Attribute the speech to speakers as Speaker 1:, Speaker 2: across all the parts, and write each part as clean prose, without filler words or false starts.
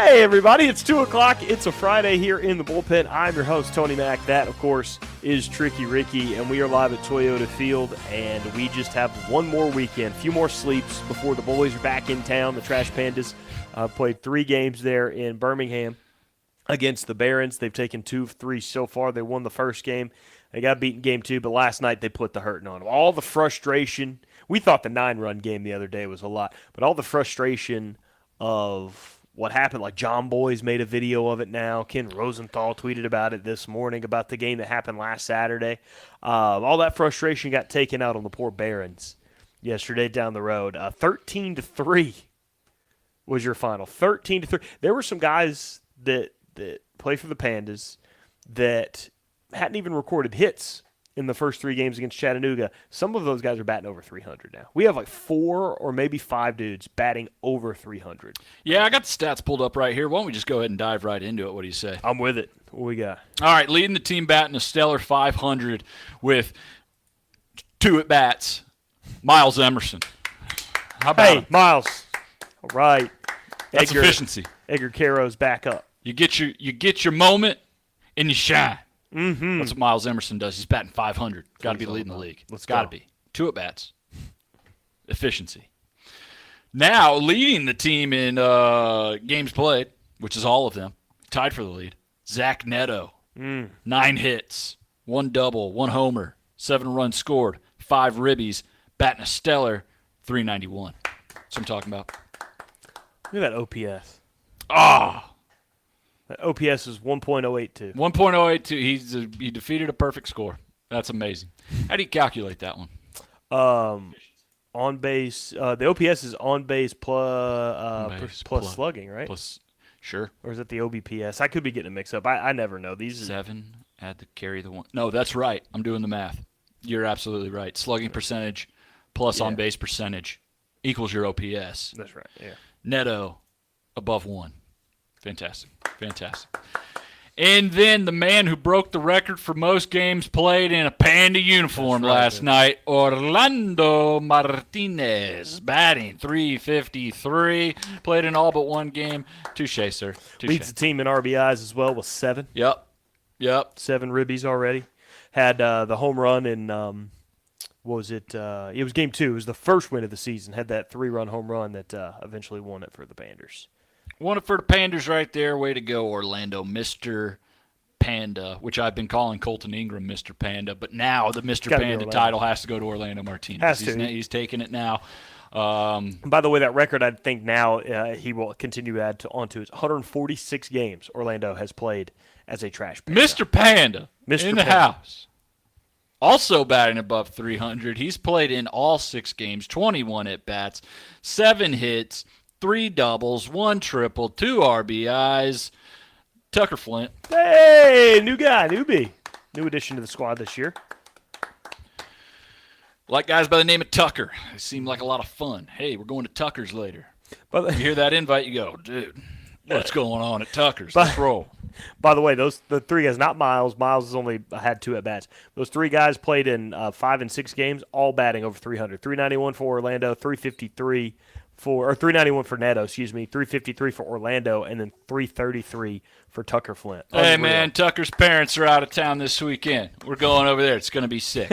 Speaker 1: Hey, everybody, it's 2 o'clock. It's a Friday here in the Bullpen. I'm your host, Tony Mack. That, of course, is Tricky Ricky, and we are live at Toyota Field, and we just have one more weekend, a few more sleeps before the boys are back in town. The Trash Pandas played 3 games there in Birmingham against the Barons. They've taken 2 of 3 so far. They won the first game. They got beaten game 2, but last night they put the hurting on them. All the frustration. We thought the 9-run game the other day was a lot, but all the frustration of what happened, like John Boy's made a video of it now. Ken Rosenthal tweeted about it this morning, about the game that happened last Saturday. All that frustration got taken out on the poor Barons yesterday down the road. 13-3 was your final. 13-3. There were some guys that play for the Pandas that hadn't even recorded hits in the first 3 games against Chattanooga. Some of those guys are batting over 300 now. We have like 4 or maybe 5 dudes batting over 300.
Speaker 2: Yeah, I got the stats pulled up right here. Why don't we just go ahead and dive right into it? What do you say?
Speaker 1: I'm with it. What we got?
Speaker 2: All right, leading the team batting a stellar 500 with 2 at-bats, Miles Emerson. How about him?
Speaker 1: Miles. All right.
Speaker 2: That's efficiency.
Speaker 1: Edgar Caro's back up.
Speaker 2: You get your moment, and you shine.
Speaker 1: Mm-hmm.
Speaker 2: That's what Miles Emerson does. He's batting 500. Got to be leading the league. Got to be. 2 at-bats. Efficiency. Now, leading the team in games played, which is all of them, tied for the lead, Zach Neto. 9 hits, 1 double, 1 homer, 7 runs scored, 5 ribbies, batting a stellar 391. That's what I'm talking about.
Speaker 1: Look at that OPS.
Speaker 2: Ah!
Speaker 1: That OPS is 1.082.
Speaker 2: 1.082. He defeated a perfect score. That's amazing. How do you calculate that one?
Speaker 1: On base. The OPS is on base plus slugging, right?
Speaker 2: Sure.
Speaker 1: Or is it the OBPS? I could be getting it mixed up. I never know. These
Speaker 2: 7, add the carry the 1. No, that's right. I'm doing the math. You're absolutely right. Slugging percentage plus on base percentage equals your OPS.
Speaker 1: That's right. Yeah.
Speaker 2: Neto above 1. Fantastic. And then the man who broke the record for most games played in a Panda uniform last night, Orlando Martinez, batting .353, played in all but 1 game. Touche, sir. Touche.
Speaker 1: Leads the team in RBIs as well with 7.
Speaker 2: Yep.
Speaker 1: 7 ribbies already. Had the home run in, what was it? It was game 2. It was the first win of the season. Had that 3-run home run that eventually won it for the Pandas.
Speaker 2: Won it for the Pandas right there. Way to go, Orlando. Mr. Panda, which I've been calling Colton Ingram Mr. Panda, but now the Mr. Panda title has to go to Orlando Martinez. He's taking it now.
Speaker 1: By the way, that record, I think now he will continue to add onto his 146 games Orlando has played as a Trash Panda.
Speaker 2: Mr. Panda in the house. Also batting above 300. He's played in all 6 games, 21 at-bats, 7 hits, 3 doubles, 1 triple, 2 RBIs. Tucker Flint.
Speaker 1: Hey, new guy, newbie. New addition to the squad this year.
Speaker 2: Like guys by the name of Tucker. They seem like a lot of fun. Hey, we're going to Tucker's later. You hear that invite, you go, dude, what's going on at Tucker's? Let's roll.
Speaker 1: By the way, the 3 guys, not Miles. Miles has only had 2 at-bats. Those 3 guys played in 5 and 6 games, all batting over 300. 391 for Orlando, 353 or 391 for Neto, 353 for Orlando, and then 333 for Tucker Flint.
Speaker 2: Hey, man, Tucker's parents are out of town this weekend. We're going over there. It's going to be sick.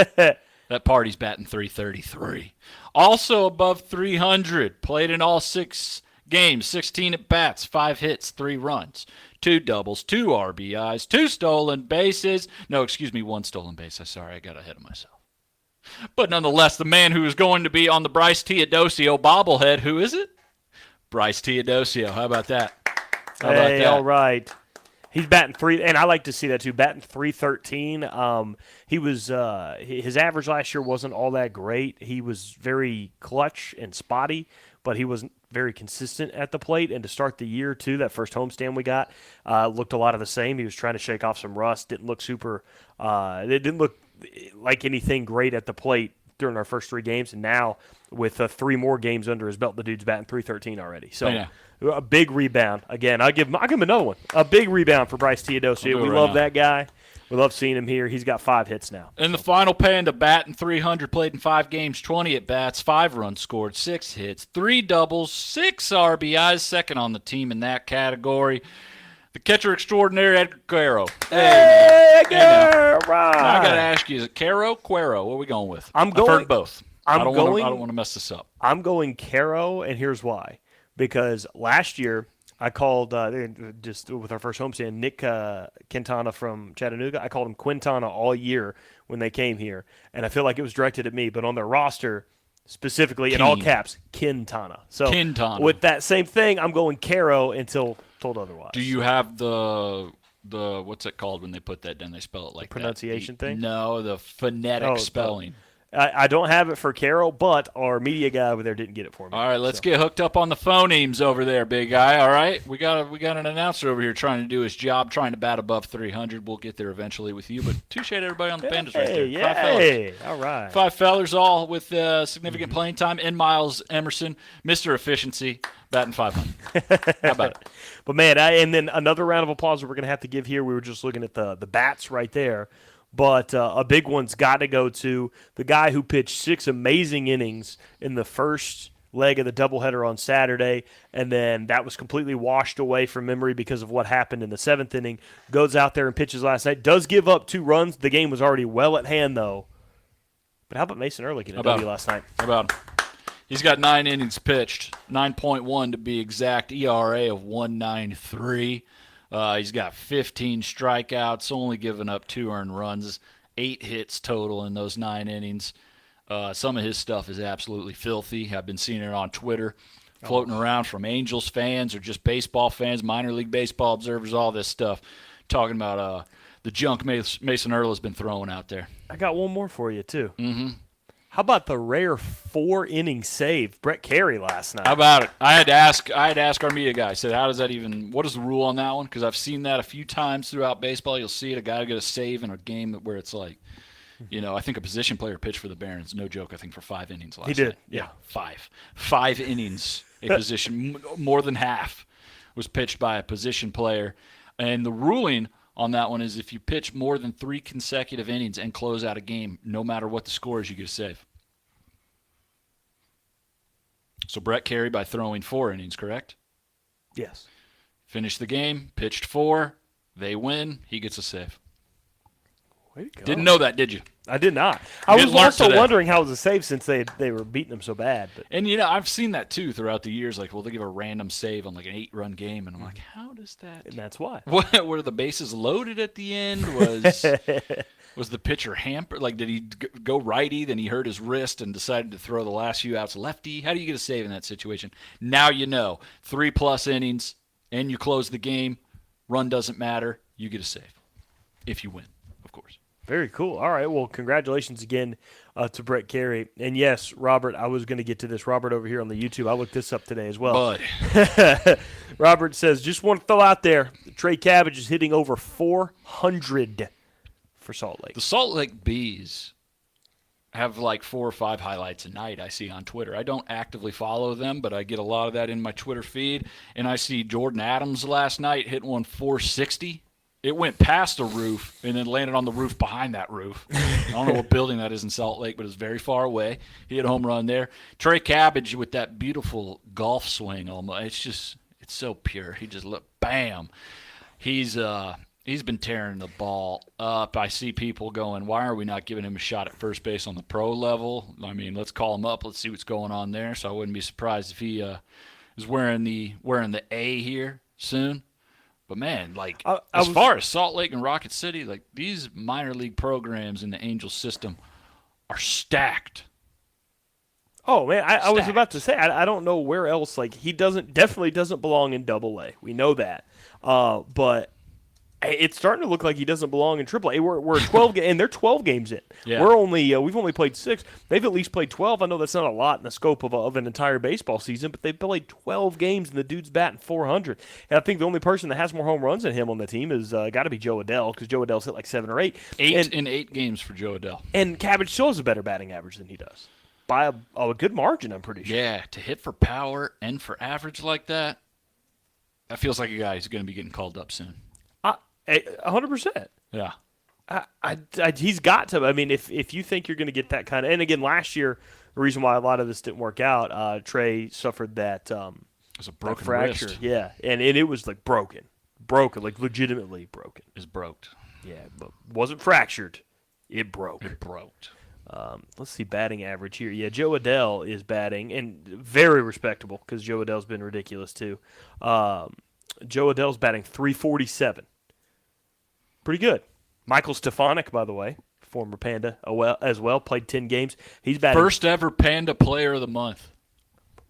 Speaker 2: That party's batting 333. Also above 300, played in all 6 games, 16 at-bats, 5 hits, 3 runs, 2 doubles, 2 RBIs, 2 stolen bases. No, excuse me, 1 stolen base. I got ahead of myself. But nonetheless, the man who is going to be on the Bryce Teodosio bobblehead, who is it? Bryce Teodosio. How about that?
Speaker 1: All right. He's batting 3, and I like to see that too, batting 313. He was his average last year wasn't all that great. He was very clutch and spotty, but he wasn't very consistent at the plate. And to start the year, too, that first homestand we got looked a lot of the same. He was trying to shake off some rust. Didn't look it didn't look like anything great at the plate during our first 3 games. And now with 3 more games under his belt, the dude's batting 313 already. So a big rebound. Again, I'll give him another one. A big rebound for Bryce Teodosio. We love that guy. We love seeing him here. He's got 5 hits now.
Speaker 2: And the final Panda, batting 300, played in 5 games, 20 at-bats, 5 runs scored, 6 hits, 3 doubles, 6 RBIs, second on the team in that category. The catcher extraordinaire, Edgar Quero.
Speaker 1: Hey, Edgar! Right.
Speaker 2: Now I got to ask you, is it Quero, What are we going with? I've heard both. I don't want to mess this up.
Speaker 1: I'm going Quero, and here's why. Because last year I called, just with our first homestand, Nick Quintana from Chattanooga. I called him Quintana all year when they came here, and I feel like it was directed at me. But on their roster, specifically in all caps, Quintana. So with that same thing, I'm going Quero until told otherwise.
Speaker 2: Do you have the what's it called when they put that down? They spell it like
Speaker 1: the pronunciation thing?
Speaker 2: No, the phonetic spelling.
Speaker 1: I don't have it for Carol, but our media guy over there didn't get it for me.
Speaker 2: All right, let's get hooked up on the phonemes over there, big guy. All right, we got an announcer over here trying to do his job, trying to bat above 300. We'll get there eventually with you, but touche to everybody on the Pandas right there.
Speaker 1: Yeah.
Speaker 2: 5 fellas.
Speaker 1: All right.
Speaker 2: 5 fellers, all with significant playing time. And Miles Emerson, Mr. Efficiency, batting 500. How about it?
Speaker 1: But, man, and then another round of applause we're going to have to give here. We were just looking at the bats right there. But a big one's got to go to the guy who pitched 6 amazing innings in the first leg of the doubleheader on Saturday, and then that was completely washed away from memory because of what happened in the 7th inning. Goes out there and pitches last night. Does give up 2 runs. The game was already well at hand, though. But how about Mason Ehrlich in a W last night?
Speaker 2: How about him? He's got 9 innings pitched, 9.1 to be exact, ERA of 1.93. He's got 15 strikeouts, only giving up 2 earned runs, 8 hits total in those 9 innings. Some of his stuff is absolutely filthy. I've been seeing it on Twitter, floating around from Angels fans or just baseball fans, minor league baseball observers, all this stuff, talking about the junk Mason Earl has been throwing out there.
Speaker 1: I got one more for you, too.
Speaker 2: Mm-hmm.
Speaker 1: How about the rare 4-inning save, Brett Carey last night?
Speaker 2: How about it? I had to ask our media guy. I said, what is the rule on that one? Because I've seen that a few times throughout baseball. You'll see it, a guy will get a save in a game where it's like, I think a position player pitched for the Barons, no joke, I think for 5 innings last night.
Speaker 1: He did,
Speaker 2: yeah. 5 innings, a position, more than half was pitched by a position player. And the ruling on that one is if you pitch more than 3 consecutive innings and close out a game, no matter what the score is, you get a save. So Brett Carey by throwing 4 innings, correct?
Speaker 1: Yes.
Speaker 2: Finished the game, pitched 4, they win, he gets a save.
Speaker 1: Way to go.
Speaker 2: Didn't know that, did you?
Speaker 1: I did not. I was also wondering how it was a save since they were beating them so bad. But.
Speaker 2: And, I've seen that, too, throughout the years. Like, they give a random save on, like, an 8-run game, and I'm like, how does that?
Speaker 1: And that's why.
Speaker 2: Were the bases loaded at the end? Was the pitcher hampered? Like, did he go righty, then he hurt his wrist and decided to throw the last few outs lefty? How do you get a save in that situation? Now you know. 3+ innings, and you close the game. Run doesn't matter. You get a save. If you win, of course.
Speaker 1: Very cool. All right. Well, congratulations again to Brett Carey. And, yes, Robert, I was going to get to this. Robert over here on the YouTube, I looked this up today as well.
Speaker 2: Bud.
Speaker 1: Robert says, just want to throw out there, Trey Cabbage is hitting over 400 for Salt Lake.
Speaker 2: The Salt Lake Bees have like 4 or 5 highlights a night I see on Twitter. I don't actively follow them, but I get a lot of that in my Twitter feed. And I see Jordan Adams last night hit one 460. It went past the roof and then landed on the roof behind that roof. I don't know what building that is in Salt Lake, but it's very far away. He hit a home run there. Trey Cabbage with that beautiful golf swing almost. It's so pure. He just bam. He's been tearing the ball up. I see people going, why are we not giving him a shot at first base on the pro level? I mean, let's call him up. Let's see what's going on there. So I wouldn't be surprised if he is wearing the A here soon. But, man, as far as Salt Lake and Rocket City, like these minor league programs in the Angels system are stacked.
Speaker 1: Oh, man, I was about to say, I don't know where else. Like, he definitely doesn't belong in Double-A. We know that. But it's starting to look like he doesn't belong in Triple-A. We're 12 and they're 12 games in.
Speaker 2: Yeah.
Speaker 1: We've only played 6. They've at least played 12. I know that's not a lot in the scope of an entire baseball season, but they've played 12 games and the dude's batting 400. And I think the only person that has more home runs than him on the team is got to be Joe Adell, because Joe Adell's hit like 7 or 8.
Speaker 2: 8 in 8 games for Joe Adell.
Speaker 1: And Cabbage still has a better batting average than he does by a good margin, I'm pretty sure.
Speaker 2: Yeah, to hit for power and for average like that feels like a guy who's going to be getting called up soon.
Speaker 1: 100%.
Speaker 2: Yeah.
Speaker 1: He's got to. I mean, if you think you're going to get that kind of, and again, last year, the reason why a lot of this didn't work out, Trey suffered that
Speaker 2: It was a broken
Speaker 1: fracture.
Speaker 2: wrist.
Speaker 1: Yeah, and it was like broken, like legitimately broken.
Speaker 2: It's broke.
Speaker 1: Yeah, but wasn't fractured. It broke.
Speaker 2: It broke.
Speaker 1: Let's see batting average here. Yeah, Joe Adell is batting, and very respectable because Joe Adell's been ridiculous too. Joe Adell's batting .347. Pretty good. Michael Stefanik, by the way, former Panda as well, played 10 games. He's batting
Speaker 2: First ever Panda Player of the Month.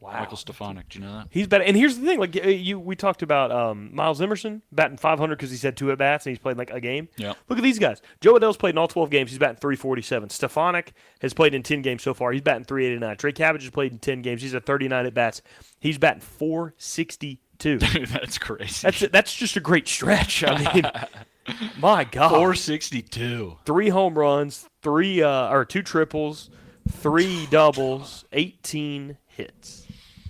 Speaker 1: Wow.
Speaker 2: Michael Stefanik, do you know that?
Speaker 1: He's batting, and here's the thing: like we talked about Miles Emerson batting .500 because he's had 2 at bats and he's played like a game.
Speaker 2: Yeah.
Speaker 1: Look at these guys. Joe Adell's played in all 12 games. He's batting .347. Stefanik has played in 10 games so far. He's batting .389. Trey Cabbage has played in 10 games. He's at 39 at bats. He's batting .462.
Speaker 2: Dude, that's crazy.
Speaker 1: That's just a great stretch. I mean, my God.
Speaker 2: 462.
Speaker 1: 3 home runs, 2 triples, 3 doubles, 18 hits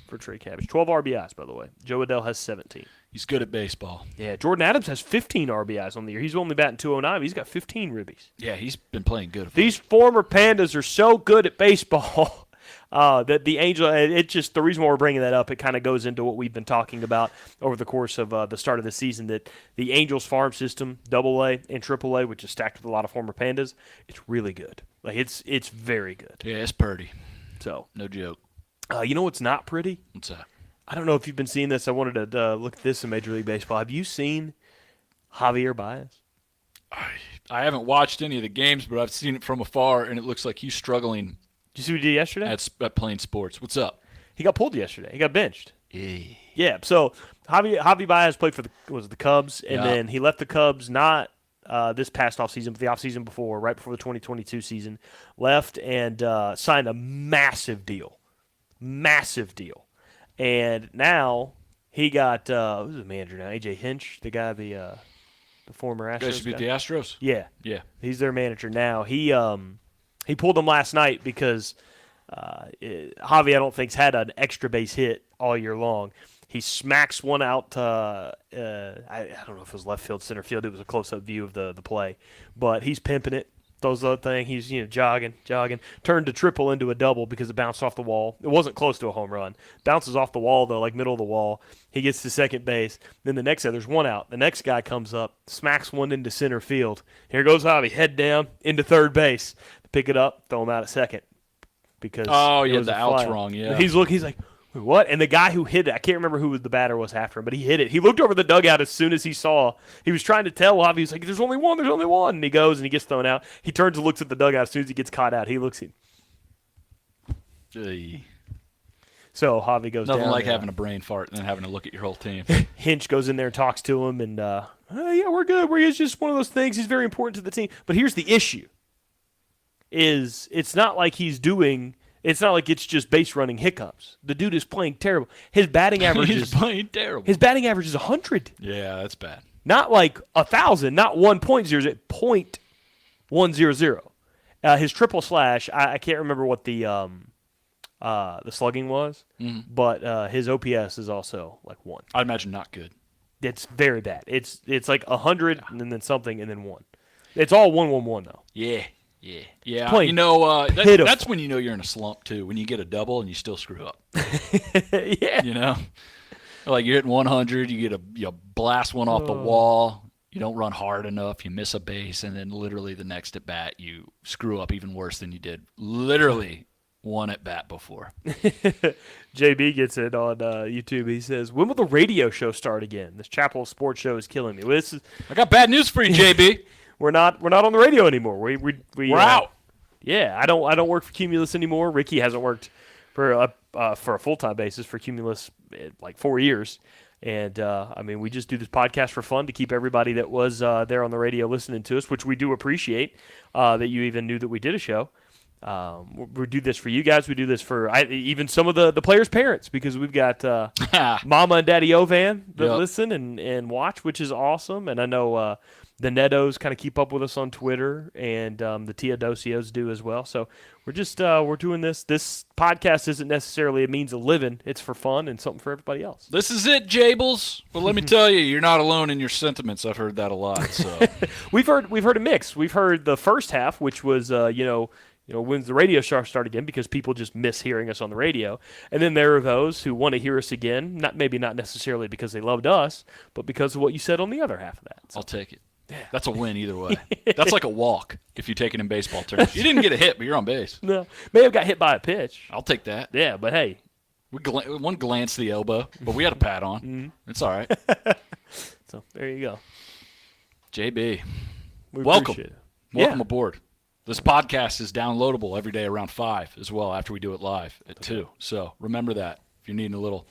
Speaker 1: for Trey Cabbage. 12 RBIs, by the way. Joe Adell has 17.
Speaker 2: He's good at baseball.
Speaker 1: Yeah, Jordan Adams has 15 RBIs on the year. He's only batting .209, but he's got 15 ribbies.
Speaker 2: Yeah, he's been playing good.
Speaker 1: These former Pandas are so good at baseball that the Angel, the reason why we're bringing that up, it kind of goes into what we've been talking about over the course of the start of the season, that the Angels farm system, AA and AAA, which is stacked with a lot of former Pandas, it's really good. Like it's very good.
Speaker 2: Yeah, it's pretty.
Speaker 1: So
Speaker 2: no joke.
Speaker 1: You know what's not pretty?
Speaker 2: What's that?
Speaker 1: I don't know if you've been seeing this. I wanted to look at this in Major League Baseball. Have you seen Javier Baez?
Speaker 2: I haven't watched any of the games, but I've seen it from afar, and it looks like he's struggling.
Speaker 1: Did you see what he did yesterday?
Speaker 2: At playing sports. What's up?
Speaker 1: He got pulled yesterday. He got benched.
Speaker 2: Yeah.
Speaker 1: Yeah. So Javi Baez played for the Cubs, and then he left the Cubs not this past offseason, but the offseason before, right before the 2022 season, left and signed a massive deal. And now he got who's the manager now? AJ Hinch, the guy, the former Astros.
Speaker 2: Guys should be at the Astros.
Speaker 1: Yeah,
Speaker 2: yeah.
Speaker 1: He's their manager now. He pulled him last night because Javi, I don't think's had an extra base hit all year long. He smacks one out. I don't know if it was left field, center field. It was a close-up view of the play, but he's pimping it. Throws the thing. He's jogging. Turned a triple into a double because it bounced off the wall. It wasn't close to a home run. Bounces off the wall though, like middle of the wall. He gets to second base. Then there's one out. The next guy comes up, smacks one into center field. Here goes Javi, head down into third base. Pick it up, throw him out at second because
Speaker 2: the out's wrong. Yeah,
Speaker 1: he's like, what? And the guy who hit it, I can't remember who the batter was after him, but he hit it. He looked over the dugout as soon as he saw. He was trying to tell Javi, he was like, there's only one. And he goes and he gets thrown out. He turns and looks at the dugout as soon as he gets caught out. He looks at So Javi goes down.
Speaker 2: Nothing like having a brain fart and then having to look at your whole team.
Speaker 1: Hinch goes in there and talks to him, and, yeah, we're good. It's just one of those things. He's very important to the team. But here's the issue, is it's not like it's just base running hiccups. The dude is playing terrible. His batting average
Speaker 2: He's playing terrible.
Speaker 1: His batting average is 100.
Speaker 2: Yeah, that's bad.
Speaker 1: Not like 1,000, not 1.00, 0.100. His triple slash, I can't remember what the slugging was, but his OPS is also like 1.
Speaker 2: I'd imagine not good.
Speaker 1: It's very bad. It's like 100 and then something and then 1. It's all 1-1-1 though.
Speaker 2: Yeah.
Speaker 1: That's
Speaker 2: when you know you're in a slump too. When you get a double and you still screw up.
Speaker 1: Yeah.
Speaker 2: Like you're hitting 100, you blast one off the wall. You don't run hard enough. You miss a base, and then literally the next at bat you screw up even worse than you did. Literally one at bat before.
Speaker 1: JB gets it on YouTube. He says, "When will the radio show start again? This Chapel Sports Show is killing me."
Speaker 2: I got bad news for you, JB.
Speaker 1: We're not on the radio anymore. We're
Speaker 2: out.
Speaker 1: Yeah, I don't work for Cumulus anymore. Ricky hasn't worked for a full-time basis for Cumulus in like 4 years. And we just do this podcast for fun to keep everybody that was there on the radio listening to us, which we do appreciate that you even knew that we did a show. We do this for you guys. We do this for even some of the players' parents, because we've got Mama and Daddy Ovan that listen and watch, which is awesome. And I know the Netos kind of keep up with us on Twitter, and the Teodosios do as well. So we're just we're doing this. This podcast isn't necessarily a means of living. It's for fun and something for everybody else.
Speaker 2: This is it, Jables. But let me tell you, you're not alone in your sentiments. I've heard that a lot. So
Speaker 1: we've heard a mix. We've heard the first half, which was when the radio show started again, because people just miss hearing us on the radio. And then there are those who want to hear us again, maybe not necessarily because they loved us, but because of what you said on the other half of that. So.
Speaker 2: I'll take it. Yeah. That's a win either way. That's like a walk if you take it in baseball terms. You didn't get a hit, but you're on base.
Speaker 1: No. May have got hit by a pitch.
Speaker 2: I'll take that.
Speaker 1: Yeah, but hey.
Speaker 2: One glance to the elbow, but we had a pat on. Mm-hmm. It's all right.
Speaker 1: So there you go.
Speaker 2: JB,
Speaker 1: we
Speaker 2: welcome.
Speaker 1: Appreciate it.
Speaker 2: Welcome aboard. This podcast is downloadable every day around 5 as well, after we do it live at 2. So remember that if you're needing a little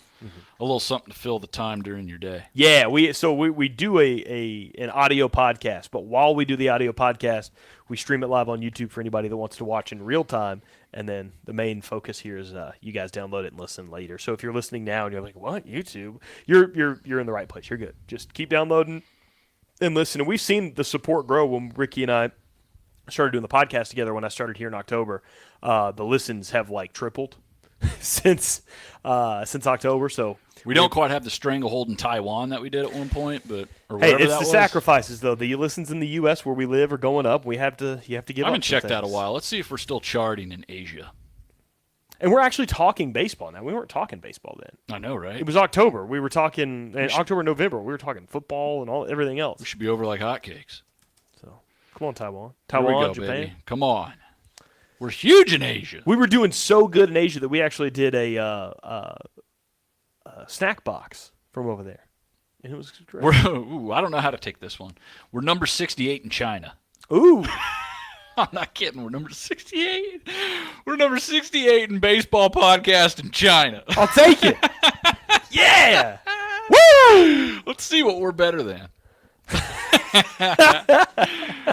Speaker 2: something to fill the time during your day.
Speaker 1: Yeah, we do an audio podcast, but while we do the audio podcast, we stream it live on YouTube for anybody that wants to watch in real time. And then the main focus here is you guys download it and listen later. So if you're listening now and you're like, "What, YouTube?" You're in the right place. You're good. Just keep downloading and listening. We've seen the support grow when Ricky and I started doing the podcast together. When I started here in October, the listens have tripled since October. So
Speaker 2: we don't quite have the stranglehold in Taiwan that we did at one point, but
Speaker 1: it's the sacrifices though. The listens in the U.S. where we live are going up. You have to give up.
Speaker 2: I haven't checked that a while. Let's see if we're still charting in Asia.
Speaker 1: And we're actually talking baseball now. We weren't talking baseball then.
Speaker 2: I know, right?
Speaker 1: It was October. We were talking October, November. We were talking football and everything else.
Speaker 2: We should be over like hotcakes.
Speaker 1: Come on, Taiwan.
Speaker 2: Here we go,
Speaker 1: Japan.
Speaker 2: Baby. Come on. We're huge in Asia.
Speaker 1: We were doing so good in Asia that we actually did a snack box from over there. And it was great.
Speaker 2: I don't know how to take this one. We're number 68 in China.
Speaker 1: Ooh.
Speaker 2: I'm not kidding. We're number 68. We're number 68 in baseball podcast in China.
Speaker 1: I'll take it. Yeah. Woo!
Speaker 2: Let's see what we're better than.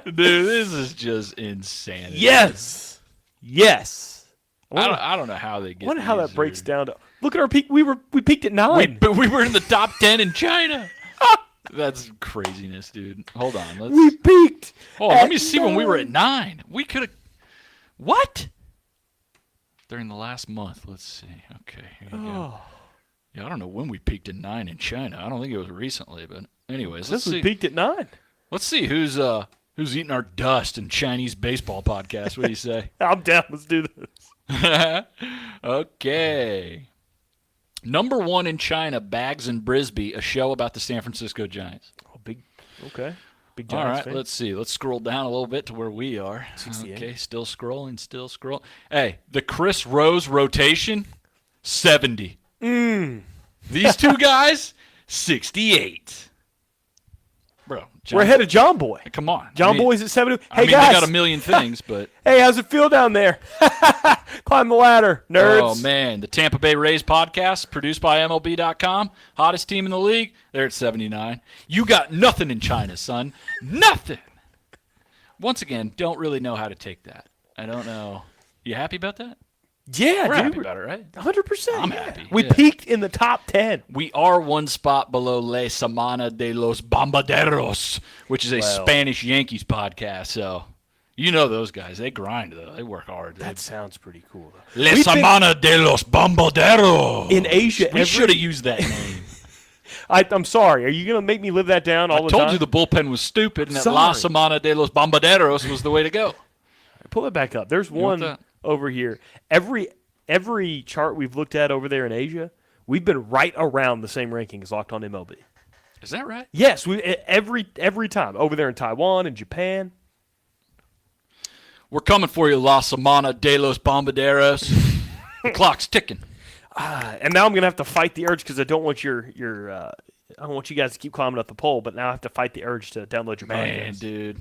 Speaker 2: Dude, this is just insanity.
Speaker 1: Yes.
Speaker 2: I don't know how they get.
Speaker 1: I wonder how that breaks down to. Look at our peak. We peaked at 9.
Speaker 2: We were in the top 10 in China. That's craziness, dude. Hold on.
Speaker 1: We peaked.
Speaker 2: Let me see 9. When we were at 9. We could have. What? During the last month. Let's see. Okay. Here you go. Yeah, I don't know when we peaked at 9 in China. I don't think it was recently, but anyways, let's see.
Speaker 1: We peaked at 9.
Speaker 2: Let's see who's eating our dust in Chinese baseball podcast. What do you say?
Speaker 1: I'm down. Let's do this.
Speaker 2: Okay. Number 1 in China, Bags and Brisbee, a show about the San Francisco Giants.
Speaker 1: Oh, big. Okay. Big Giants
Speaker 2: All right,
Speaker 1: fan.
Speaker 2: let's see. Let's scroll down a little bit to where we are.
Speaker 1: 68.
Speaker 2: Okay, still scrolling. Hey, the Chris Rose rotation, 70. These two guys, 68. Bro,
Speaker 1: we're ahead of John Boy.
Speaker 2: Come on.
Speaker 1: John Boy's at 70. Hey,
Speaker 2: guys.
Speaker 1: guys.
Speaker 2: They got a million things, but.
Speaker 1: Hey, how's it feel down there? Climb the ladder, nerds.
Speaker 2: Oh, man. The Tampa Bay Rays podcast, produced by MLB.com. Hottest team in the league. They're at 79. You got nothing in China, son. Nothing. Once again, don't really know how to take that. I don't know. You happy about that?
Speaker 1: Yeah,
Speaker 2: we're
Speaker 1: dude.
Speaker 2: Happy about it, right?
Speaker 1: 100%.
Speaker 2: I'm happy.
Speaker 1: We peaked in the top 10.
Speaker 2: We are one spot below La Semana de los Bombarderos, which is a Spanish Yankees podcast. So, you know those guys. They grind, though. They work hard.
Speaker 1: That sounds pretty cool.
Speaker 2: La Semana de los Bombarderos.
Speaker 1: In Asia,
Speaker 2: we should have used that name.
Speaker 1: I'm sorry. Are you going to make me live that down all the time?
Speaker 2: I told you the bullpen was stupid, and that La Semana de los Bombarderos was the way to go.
Speaker 1: Pull it back up. There's one over here. Every chart we've looked at over there in Asia, we've been right around the same ranking as Locked On MLB.
Speaker 2: Is that right?
Speaker 1: Yes, every time over there in Taiwan and Japan.
Speaker 2: We're coming for you, La Semana de los Bombarderos. The clock's ticking.
Speaker 1: And now I'm gonna have to fight the urge because I don't want I don't want you guys to keep climbing up the pole, but now I have to fight the urge to download your podcast.
Speaker 2: Man, dude.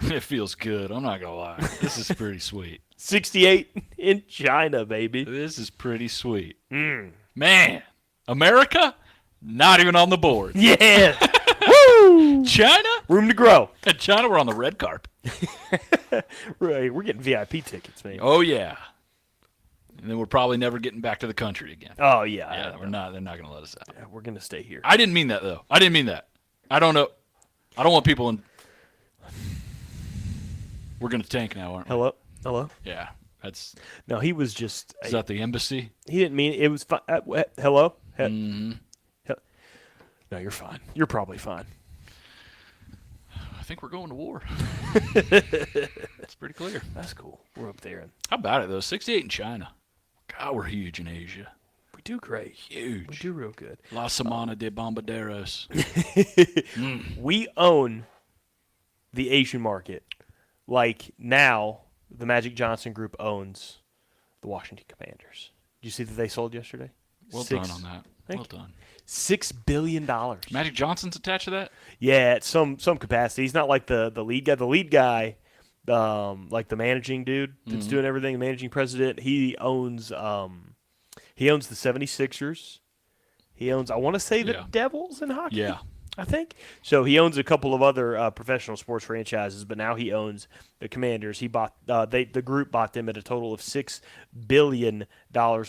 Speaker 2: It feels good. I'm not going to lie. This is pretty sweet.
Speaker 1: 68 in China, baby.
Speaker 2: This is pretty sweet. Man, America, not even on the board.
Speaker 1: Yeah. Woo! Woo!
Speaker 2: China?
Speaker 1: Room to grow.
Speaker 2: At China, we're on the red carpet.
Speaker 1: Right, we're getting VIP tickets, man.
Speaker 2: Oh, yeah. And then we're probably never getting back to the country again.
Speaker 1: Oh, yeah.
Speaker 2: Yeah, we're not. They're not going to let us out.
Speaker 1: Yeah, we're going to stay here.
Speaker 2: I didn't mean that, though. I didn't mean that. I don't know. I don't want people in. We're going to tank now, aren't we?
Speaker 1: Hello?
Speaker 2: Yeah. That's.
Speaker 1: No, he was just.
Speaker 2: Is that the embassy?
Speaker 1: He didn't mean it was fine. Hello?
Speaker 2: Mm-hmm.
Speaker 1: No, you're fine. You're probably fine.
Speaker 2: I think we're going to war. It's pretty clear.
Speaker 1: That's cool. We're up there.
Speaker 2: How about it, though? 68 in China. God, we're huge in Asia.
Speaker 1: We do great.
Speaker 2: Huge.
Speaker 1: We do real good.
Speaker 2: La Semana de Bombarderos.
Speaker 1: We own the Asian market. Like now, the Magic Johnson Group owns the Washington Commanders. Did you see that they sold yesterday?
Speaker 2: Well done on that. Well done.
Speaker 1: $6 billion.
Speaker 2: Magic Johnson's attached to that?
Speaker 1: Yeah, at some capacity. He's not like the lead guy. The lead guy, like the managing dude that's doing everything, the managing president, he owns the 76ers. He owns, I want to say, the Devils in hockey.
Speaker 2: Yeah.
Speaker 1: I think. So he owns a couple of other professional sports franchises, but now he owns the Commanders. He bought the group bought them at a total of $6 billion,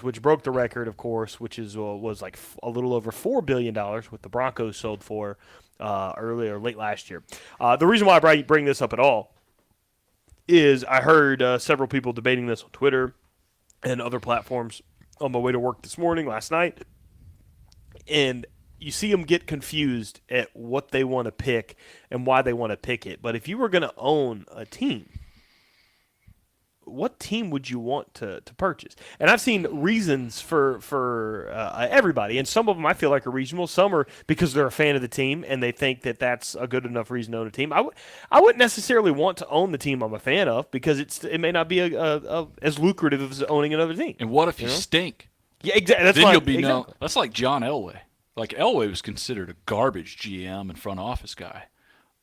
Speaker 1: which broke the record, of course, which was like a little over $4 billion, what the Broncos sold for late last year. The reason why I bring this up at all is I heard several people debating this on Twitter and other platforms on my way to work last night, and you see them get confused at what they want to pick and why they want to pick it. But if you were going to own a team, what team would you want to purchase? And I've seen reasons for everybody, and some of them I feel like are reasonable. Some are because they're a fan of the team and they think that that's a good enough reason to own a team. I wouldn't necessarily want to own the team I'm a fan of because it may not be as lucrative as owning another team.
Speaker 2: And what if you stink?
Speaker 1: Yeah, exactly.
Speaker 2: Then you'll be known. That's like John Elway. Like, Elway was considered a garbage GM and front office guy,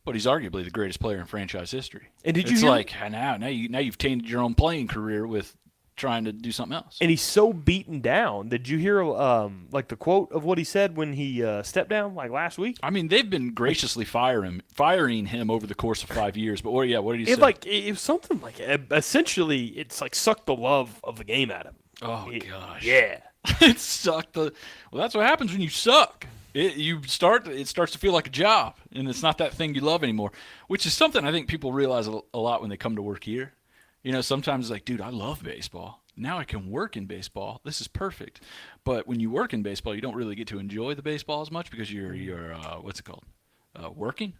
Speaker 2: but he's arguably the greatest player in franchise history. And did you? It's like now you've tainted your own playing career with trying to do something else.
Speaker 1: And he's so beaten down. Did you hear like the quote of what he said when he stepped down like last week?
Speaker 2: I mean, they've been graciously firing him over the course of 5 years. But what did he say?
Speaker 1: It was something like essentially it's like sucked the love of the game out of him.
Speaker 2: Oh gosh,
Speaker 1: yeah.
Speaker 2: It sucked. Well, that's what happens when you suck. It starts to feel like a job, and it's not that thing you love anymore, which is something I think people realize a lot when they come to work here. You know, sometimes it's like, dude, I love baseball. Now I can work in baseball. This is perfect. But when you work in baseball, you don't really get to enjoy the baseball as much because you're what's it called? Working.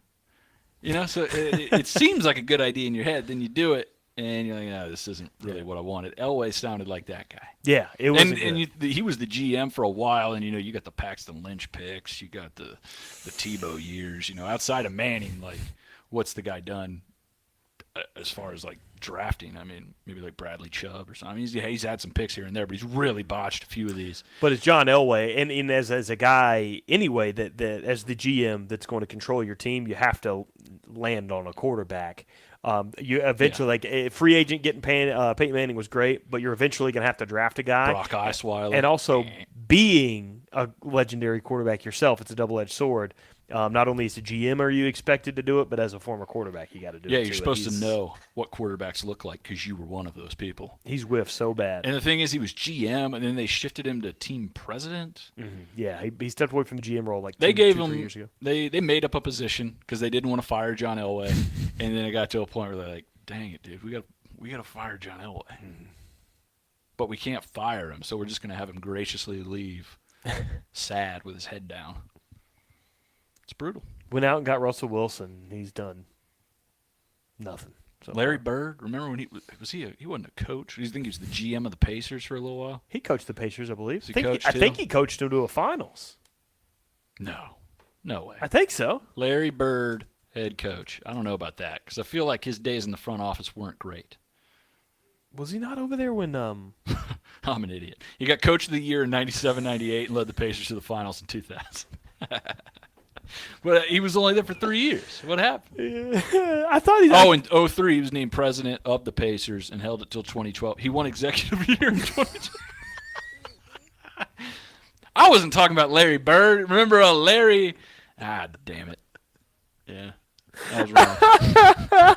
Speaker 2: You know, so it seems like a good idea in your head. Then you do it. And you're like, no, this isn't really what I wanted. Elway sounded like that guy.
Speaker 1: Yeah, it was.
Speaker 2: He was the GM for a while, and you got the Paxton Lynch picks, you got the Tebow years. Outside of Manning, like, what's the guy done as far as like drafting? I mean, maybe like Bradley Chubb or something. He's had some picks here and there, but he's really botched a few of these.
Speaker 1: But it's John Elway, and as a guy anyway that as the GM that's going to control your team, you have to land on a quarterback. You eventually, like a free agent getting Peyton Manning was great, but you're eventually going to have to draft a guy.
Speaker 2: Brock Osweiler.
Speaker 1: And also being a legendary quarterback yourself, it's a double-edged sword. Not only as a GM are you expected to do it, but as a former quarterback, you got to do it.
Speaker 2: Yeah, you're supposed to know what quarterbacks look like because you were one of those people.
Speaker 1: He's whiffed so bad.
Speaker 2: And the thing is, he was GM, and then they shifted him to team president.
Speaker 1: Mm-hmm. Yeah, he stepped away from the GM role like
Speaker 2: they
Speaker 1: two,
Speaker 2: gave him
Speaker 1: 3 years ago.
Speaker 2: They made up a position because they didn't want to fire John Elway, and then it got to a point where they're like, "Dang it, dude, we got to fire John Elway, but we can't fire him, so we're just going to have him graciously leave, sad with his head down." It's brutal.
Speaker 1: Went out and got Russell Wilson. He's done nothing. So
Speaker 2: Larry Bird, remember when he wasn't a coach? You think he was the GM of the Pacers for a little while?
Speaker 1: He coached the Pacers, I believe.
Speaker 2: I
Speaker 1: think he coached them to a finals.
Speaker 2: No way.
Speaker 1: I think so.
Speaker 2: Larry Bird, head coach. I don't know about that because I feel like his days in the front office weren't great.
Speaker 1: Was he not over there when
Speaker 2: I'm an idiot. He got coach of the year in 97, 98 and led the Pacers to the finals in 2000. But he was only there for 3 years. What happened?
Speaker 1: I thought he.
Speaker 2: In 2003, he was named president of the Pacers and held it till 2012. He won executive year in 2012. I wasn't talking about Larry Bird. Remember Larry? Ah, damn it. Yeah, that was wrong.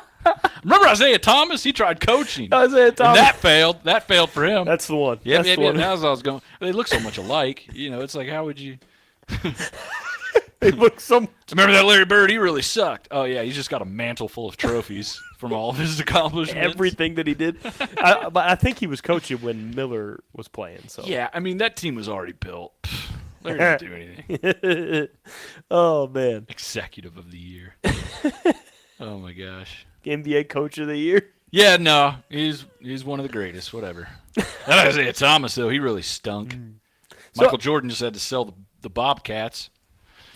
Speaker 2: Remember Isaiah Thomas? He tried coaching.
Speaker 1: Isaiah Thomas.
Speaker 2: And that failed. That failed for him.
Speaker 1: That's the one.
Speaker 2: Yeah,
Speaker 1: That's
Speaker 2: yeah,
Speaker 1: the
Speaker 2: yeah.
Speaker 1: one.
Speaker 2: That was what I was going. They look so much alike. It's like, how would you?
Speaker 1: They look so.
Speaker 2: Remember that Larry Bird? He really sucked. Oh yeah, he's just got a mantle full of trophies from all of his accomplishments.
Speaker 1: Everything that he did. But I think he was coaching when Miller was playing. So
Speaker 2: Yeah, I mean that team was already built. Larry didn't do anything.
Speaker 1: Oh man,
Speaker 2: Executive of the year. Oh my gosh.
Speaker 1: NBA Coach of the Year.
Speaker 2: Yeah, no, he's one of the greatest. Whatever. That Isaiah Thomas though, he really stunk. Michael Jordan just had to sell the Bobcats.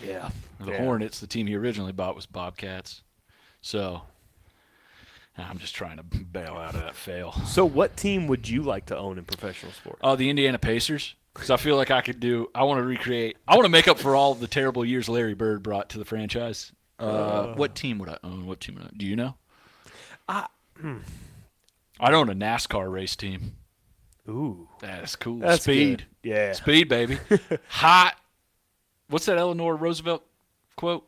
Speaker 1: Yeah.
Speaker 2: The Hornets, the team he originally bought, was Bobcats. So I'm just trying to bail out of that fail.
Speaker 1: So what team would you like to own in professional sports?
Speaker 2: Oh, the Indiana Pacers. Because I feel like I want to make up for all of the terrible years Larry Bird brought to the franchise. What team would I own? Do you know? I'd own a NASCAR race team.
Speaker 1: Ooh.
Speaker 2: That's cool.
Speaker 1: That's
Speaker 2: Speed.
Speaker 1: good. Yeah.
Speaker 2: Speed, baby. Hot. What's that Eleanor Roosevelt quote?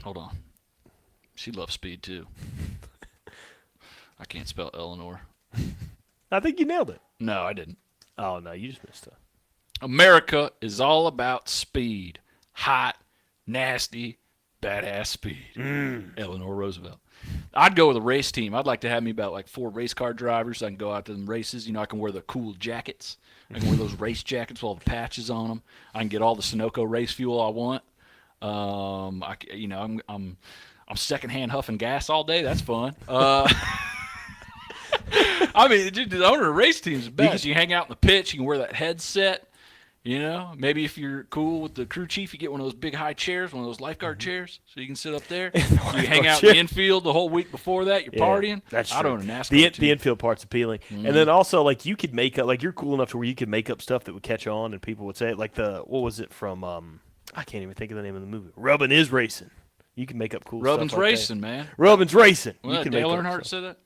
Speaker 2: Hold on. She loves speed, too. I can't spell Eleanor.
Speaker 1: I think you nailed it.
Speaker 2: No, I didn't.
Speaker 1: Oh, no, you just missed it.
Speaker 2: America is all about speed. Hot, nasty, badass speed. Eleanor Roosevelt. I'd go with a race team. I'd like to have me about like 4 race car drivers. I can go out to them races. I can wear the cool jackets. I can wear those race jackets with all the patches on them. I can get all the Sunoco race fuel I want. I'm secondhand huffing gas all day. That's fun. I mean, the owner of a race team is the best. You can hang out in the pits. You can wear that headset. Maybe if you're cool with the crew chief, you get one of those big high chairs, one of those lifeguard chairs, so you can sit up there. You hang out in the infield the whole week before that. You're partying.
Speaker 1: That's
Speaker 2: I
Speaker 1: true.
Speaker 2: don't know NASCAR.
Speaker 1: The infield part's appealing, and then also like you could make up, like you're cool enough to where you could make up stuff that would catch on, and people would say it. Like what was it from? I can't even think of the name of the movie. Rubbin' is Racing. You can make up cool
Speaker 2: Rubbin's
Speaker 1: stuff. Like
Speaker 2: racing, man.
Speaker 1: Rubbin's Racing.
Speaker 2: Well,
Speaker 1: you can
Speaker 2: Dale
Speaker 1: make up
Speaker 2: Earnhardt
Speaker 1: stuff.
Speaker 2: said that,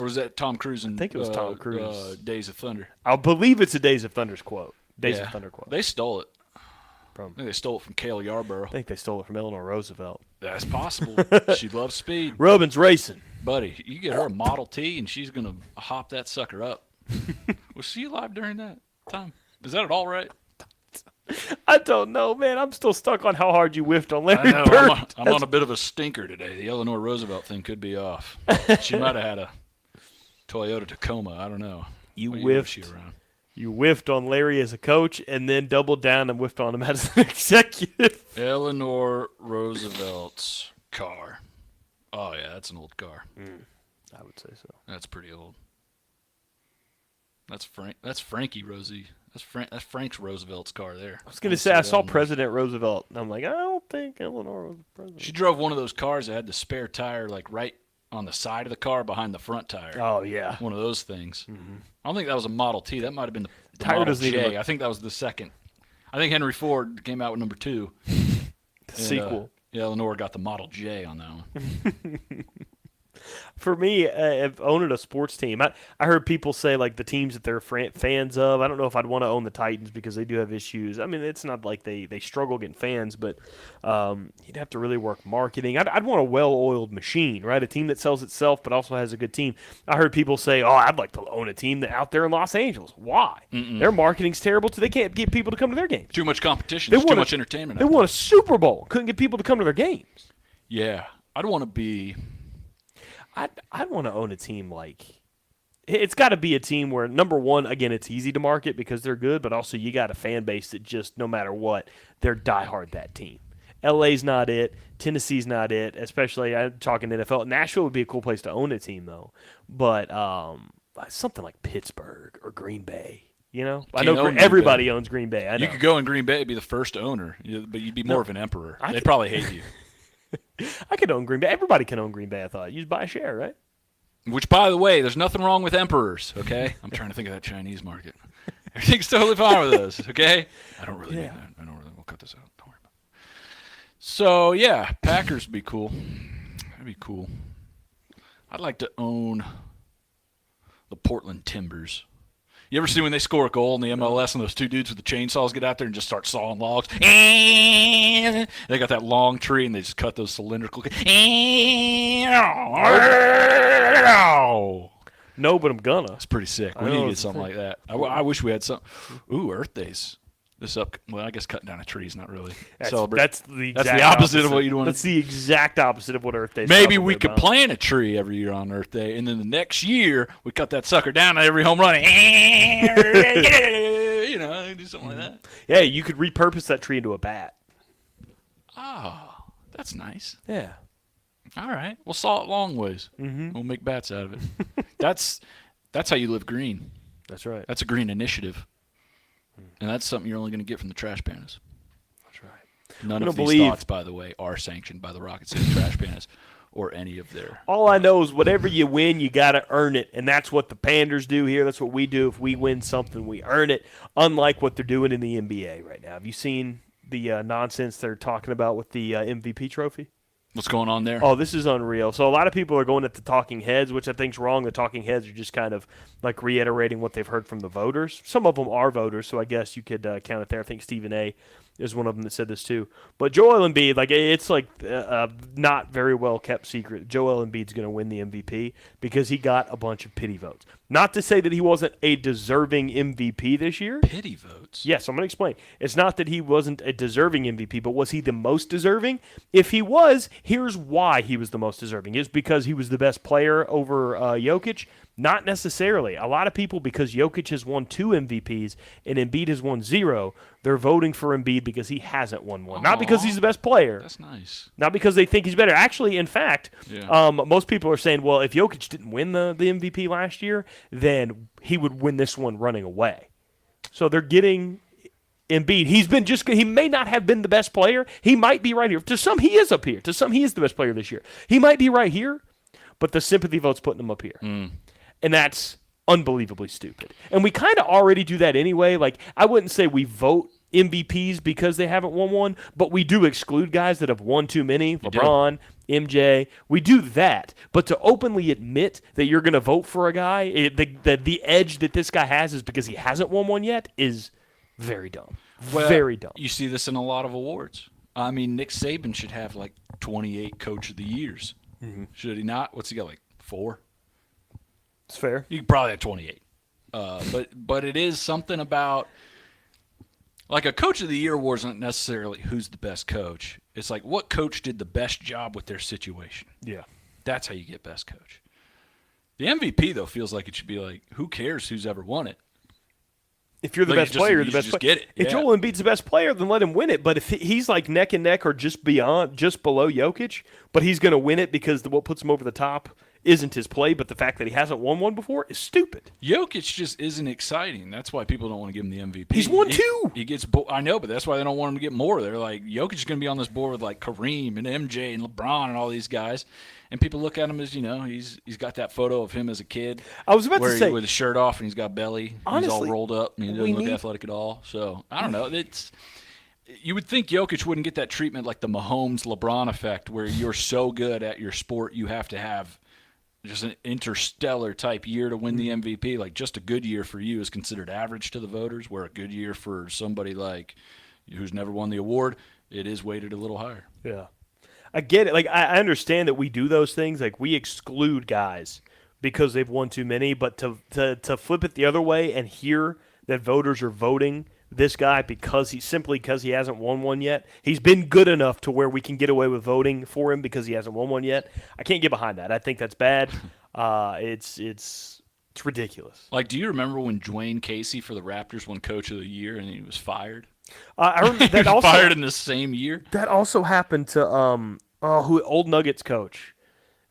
Speaker 2: or was that Tom Cruise? I
Speaker 1: think it was Tom Cruise.
Speaker 2: Days of Thunder.
Speaker 1: I believe it's a Days of Thunder's quote. Days of Thunder quote.
Speaker 2: They stole it.
Speaker 1: From,
Speaker 2: I think they stole it from Cale Yarborough.
Speaker 1: I think they stole it from Eleanor Roosevelt.
Speaker 2: That's possible. She loves speed.
Speaker 1: Rubbin's Racing.
Speaker 2: Buddy, you get her a Model T, and she's going to hop that sucker up. Was she alive during that time? Is that at all right?
Speaker 1: I don't know, man. I'm still stuck on how hard you whiffed on Larry
Speaker 2: I know.
Speaker 1: Bird.
Speaker 2: I'm on a bit of a stinker today. The Eleanor Roosevelt thing could be off. She might have had a Toyota Tacoma. I don't know.
Speaker 1: You
Speaker 2: What
Speaker 1: whiffed.
Speaker 2: year was she around?
Speaker 1: You whiffed on Larry as a coach and then doubled down and whiffed on him as an executive.
Speaker 2: Eleanor Roosevelt's car. Oh, yeah, that's an old car.
Speaker 1: I would say so.
Speaker 2: That's pretty old. That's Frankie Rosie. That's Frank's Roosevelt's car there.
Speaker 1: I was going to say, I saw President Roosevelt, and I'm like, I don't think Eleanor was the president.
Speaker 2: She drove one of those cars that had the spare tire, like, right on the side of the car behind the front tire.
Speaker 1: Oh, yeah.
Speaker 2: One of those things. Mm-hmm. I don't think that was a Model T. That might have been the
Speaker 1: Tire
Speaker 2: Model
Speaker 1: doesn't even
Speaker 2: J.
Speaker 1: look-
Speaker 2: I think that was the second. I think Henry Ford came out with number 2.
Speaker 1: Sequel.
Speaker 2: Yeah, Eleanor got the Model J on that one.
Speaker 1: For me, owning a sports team, I heard people say like the teams that they're fans of. I don't know if I'd want to own the Titans because they do have issues. I mean, it's not like they struggle getting fans, but you'd have to really work marketing. I'd want a well-oiled machine, right? A team that sells itself but also has a good team. I heard people say, "Oh, I'd like to own a team out there in Los Angeles." Why? Their marketing's terrible, too. They can't get people to come to their games.
Speaker 2: Too much competition. There's too much entertainment.
Speaker 1: They won a Super Bowl. Couldn't get people to come to their games.
Speaker 2: Yeah, I'd want to be.
Speaker 1: I'd want to own a team like it's got to be a team where, number one, again, it's easy to market because they're good, but also you got a fan base that just, no matter what, they're diehard that team. LA's not it. Tennessee's not it, especially I'm talking NFL. Nashville would be a cool place to own a team, though. But something like Pittsburgh or Green Bay. You know, I know everybody owns Green Bay. I know.
Speaker 2: You could go in Green Bay and be the first owner, but you'd be more of an emperor. They'd probably hate you.
Speaker 1: I could own Green Bay. Everybody can own Green Bay, I thought. You just buy a share, right?
Speaker 2: Which, by the way, there's nothing wrong with emperors, okay? I'm trying to think of that Chinese market. Everything's totally fine with us, okay? I don't really mean that. We'll cut this out. Don't worry about it. So, yeah, Packers would be cool. That'd be cool. I'd like to own the Portland Timbers. You ever see when they score a goal in the MLS and those two dudes with the chainsaws get out there and just start sawing logs? They got that long tree and they just cut those cylindrical.
Speaker 1: No, but I'm gonna.
Speaker 2: It's pretty sick. We need to get something like that. I wish we had some. Ooh, Earth Days. Well, I guess cutting down a tree is not really celebrating.
Speaker 1: That's the
Speaker 2: opposite of what you'd want.
Speaker 1: That's the exact opposite of what Earth Day is.
Speaker 2: Maybe we could plant a tree every year on Earth Day, and then the next year we cut that sucker down at every home run. You know, do something like that.
Speaker 1: Yeah, you could repurpose that tree into a bat.
Speaker 2: Oh, that's nice.
Speaker 1: Yeah.
Speaker 2: All right, we'll saw it long ways.
Speaker 1: Mm-hmm.
Speaker 2: We'll make bats out of it. That's how you live green.
Speaker 1: That's right.
Speaker 2: That's a green initiative. And that's something you're only going to get from the trash pandas.
Speaker 1: That's right.
Speaker 2: None of these thoughts, by the way, are sanctioned by the Rocket City Trash Pandas or any of their.
Speaker 1: All I know is whatever you win, you got to earn it. And that's what the Panders do here. That's what we do. If we win something, we earn it, unlike what they're doing in the NBA right now. Have you seen the nonsense they're talking about with the MVP trophy?
Speaker 2: What's going on there?
Speaker 1: Oh, this is unreal. So a lot of people are going at the talking heads, which I think is wrong. The talking heads are just kind of like reiterating what they've heard from the voters. Some of them are voters, so I guess you could count it there. I think Stephen A. is one of them that said this too. But Joel Embiid, like it's like not very well kept secret. Joel Embiid's going to win the MVP because he got a bunch of pity votes. Not to say that he wasn't a deserving MVP this year.
Speaker 2: Pity votes?
Speaker 1: Yes, I'm going to explain. It's not that he wasn't a deserving MVP, but was he the most deserving? If he was, here's why he was the most deserving. It's because he was the best player over Jokic. Not necessarily. A lot of people, because Jokic has won 2 MVPs and Embiid has won 0, they're voting for Embiid because he hasn't won one. Not because he's the best player.
Speaker 2: That's nice.
Speaker 1: Not because they think he's better. Actually, in fact,
Speaker 2: yeah.
Speaker 1: Most people are saying, well, if Jokic didn't win the MVP last year, then he would win this one running away. So they're getting Embiid. He may not have been the best player. He might be right here. To some, he is up here. To some, he is the best player this year. He might be right here, but the sympathy vote's putting him up here. And that's unbelievably stupid. And we kind of already do that anyway. Like, I wouldn't say we vote MVPs because they haven't won one, but we do exclude guys that have won too many. LeBron, MJ. We do that. But to openly admit that you're going to vote for a guy, the edge that this guy has is because he hasn't won one yet is very dumb.
Speaker 2: Well,
Speaker 1: very dumb.
Speaker 2: You see this in a lot of awards. I mean, Nick Saban should have like 28 Coach of the Years. Mm-hmm. Should he not? What's he got, like 4?
Speaker 1: It's fair.
Speaker 2: You could probably have 28. But it is something about, like, a Coach of the Year award isn't necessarily who's the best coach. It's like what coach did the best job with their situation.
Speaker 1: Yeah.
Speaker 2: That's how you get best coach. The MVP, though, feels like it should be like, who cares who's ever won it?
Speaker 1: If you're the best player, you're the best player.
Speaker 2: Get it.
Speaker 1: If Joel Embiid's the best player, then let him win it. But if he's like neck and neck or just below Jokic, but he's going to win it because what puts him over the top isn't his play, but the fact that he hasn't won one before is stupid.
Speaker 2: Jokic just isn't exciting. That's why people don't want to give him the MVP.
Speaker 1: He's won 2.
Speaker 2: He gets. I know, but that's why they don't want him to get more. They're like, Jokic is going to be on this board with like Kareem and MJ and LeBron and all these guys. And people look at him as, he's got that photo of him as a kid.
Speaker 1: I was about to say,
Speaker 2: with his shirt off and he's got belly.
Speaker 1: Honestly,
Speaker 2: he's all rolled up and he doesn't look athletic at all. So I don't know. You would think Jokic wouldn't get that treatment like the Mahomes LeBron effect, where you're so good at your sport you have to have just an interstellar type year to win the MVP. Like, just a good year for you is considered average to the voters, where a good year for somebody like who's never won the award, it is weighted a little higher.
Speaker 1: Yeah. I get it. Like, I understand that we do those things. Like, we exclude guys because they've won too many. But to flip it the other way and hear that voters are voting this guy because he hasn't won one yet. He's been good enough to where we can get away with voting for him because he hasn't won one yet. I can't get behind that. I think that's bad. It's ridiculous.
Speaker 2: Like, do you remember when Dwayne Casey for the Raptors won Coach of the Year and he was fired?
Speaker 1: I remember that
Speaker 2: he was fired in the same year.
Speaker 1: That also happened to old Nuggets coach.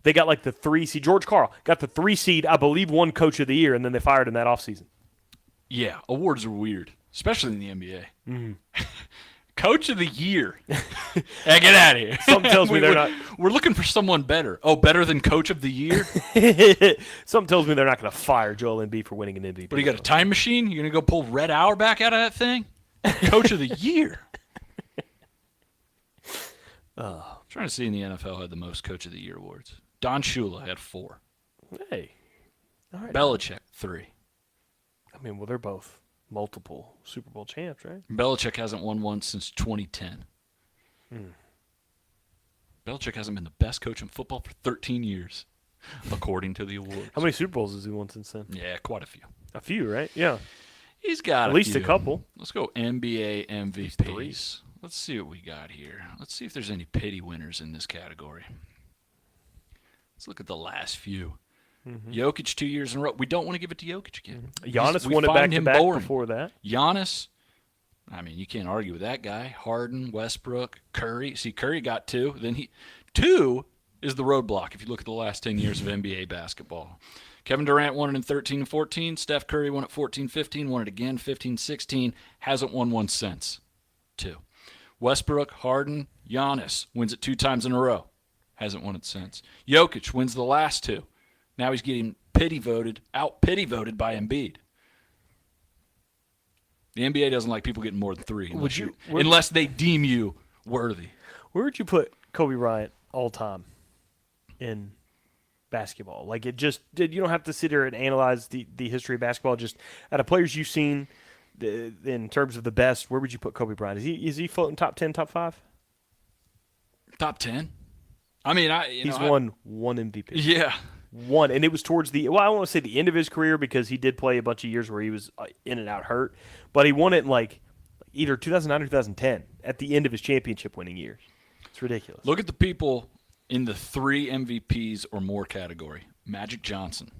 Speaker 1: They got like the 3 seed. George Karl got the 3 seed, I believe, won Coach of the Year, and then they fired him that offseason.
Speaker 2: Yeah, awards are weird, especially in the NBA. Mm-hmm. Coach of the Year. Hey, get out of here.
Speaker 1: Something tells me they're not.
Speaker 2: We're looking for someone better. Oh, better than Coach of the Year?
Speaker 1: Something tells me they're not going to fire Joel Embiid for winning an MVP.
Speaker 2: But you got a time machine? You going to go pull Red Hour back out of that thing? Coach of the Year. Trying to see in the NFL who had the most Coach of the Year awards. Don Shula had 4.
Speaker 1: Hey. All right.
Speaker 2: Belichick, 3.
Speaker 1: I mean, well, they're both multiple Super Bowl champs, right?
Speaker 2: Belichick hasn't won one since 2010. Belichick hasn't been the best coach in football for 13 years, according to the awards.
Speaker 1: How many Super Bowls has he won since then?
Speaker 2: Yeah, quite a few.
Speaker 1: A few, right? Yeah.
Speaker 2: He's got
Speaker 1: at least
Speaker 2: few.
Speaker 1: a couple.
Speaker 2: Let's go NBA MVPs. Let's see what we got here. Let's see if there's any pity winners in this category. Let's look at the last few. Jokic 2 years in a row. We don't want to give it to Jokic again.
Speaker 1: Giannis
Speaker 2: We
Speaker 1: won it
Speaker 2: find
Speaker 1: back-to-back
Speaker 2: him boring.
Speaker 1: before that.
Speaker 2: Giannis, I mean, you can't argue with that guy. Harden, Westbrook, Curry. See, Curry got two. Two is the roadblock if you look at the last 10 years of NBA basketball. Kevin Durant won it in 13 and 14. Steph Curry won it 14-15, won it again 15-16. Hasn't won one since. Two. Westbrook, Harden, Giannis wins it 2 times in a row. Hasn't won it since. Jokic wins the last 2. Now he's getting pity voted by Embiid. The NBA doesn't like people getting more than 3 unless they deem you worthy.
Speaker 1: Where would you put Kobe Bryant all time in basketball? Like, you don't have to sit here and analyze the history of basketball. Just out of players you've seen, in terms of the best, where would you put Kobe Bryant? Is he floating top 10, top 5?
Speaker 2: Top 10. I mean,
Speaker 1: he's won one MVP.
Speaker 2: Yeah.
Speaker 1: One, and it was towards I don't want to say the end of his career because he did play a bunch of years where he was in and out hurt, but he won it in like either 2009 or 2010 at the end of his championship winning years. It's ridiculous.
Speaker 2: Look at the people in the 3 MVPs or more category. Magic Johnson.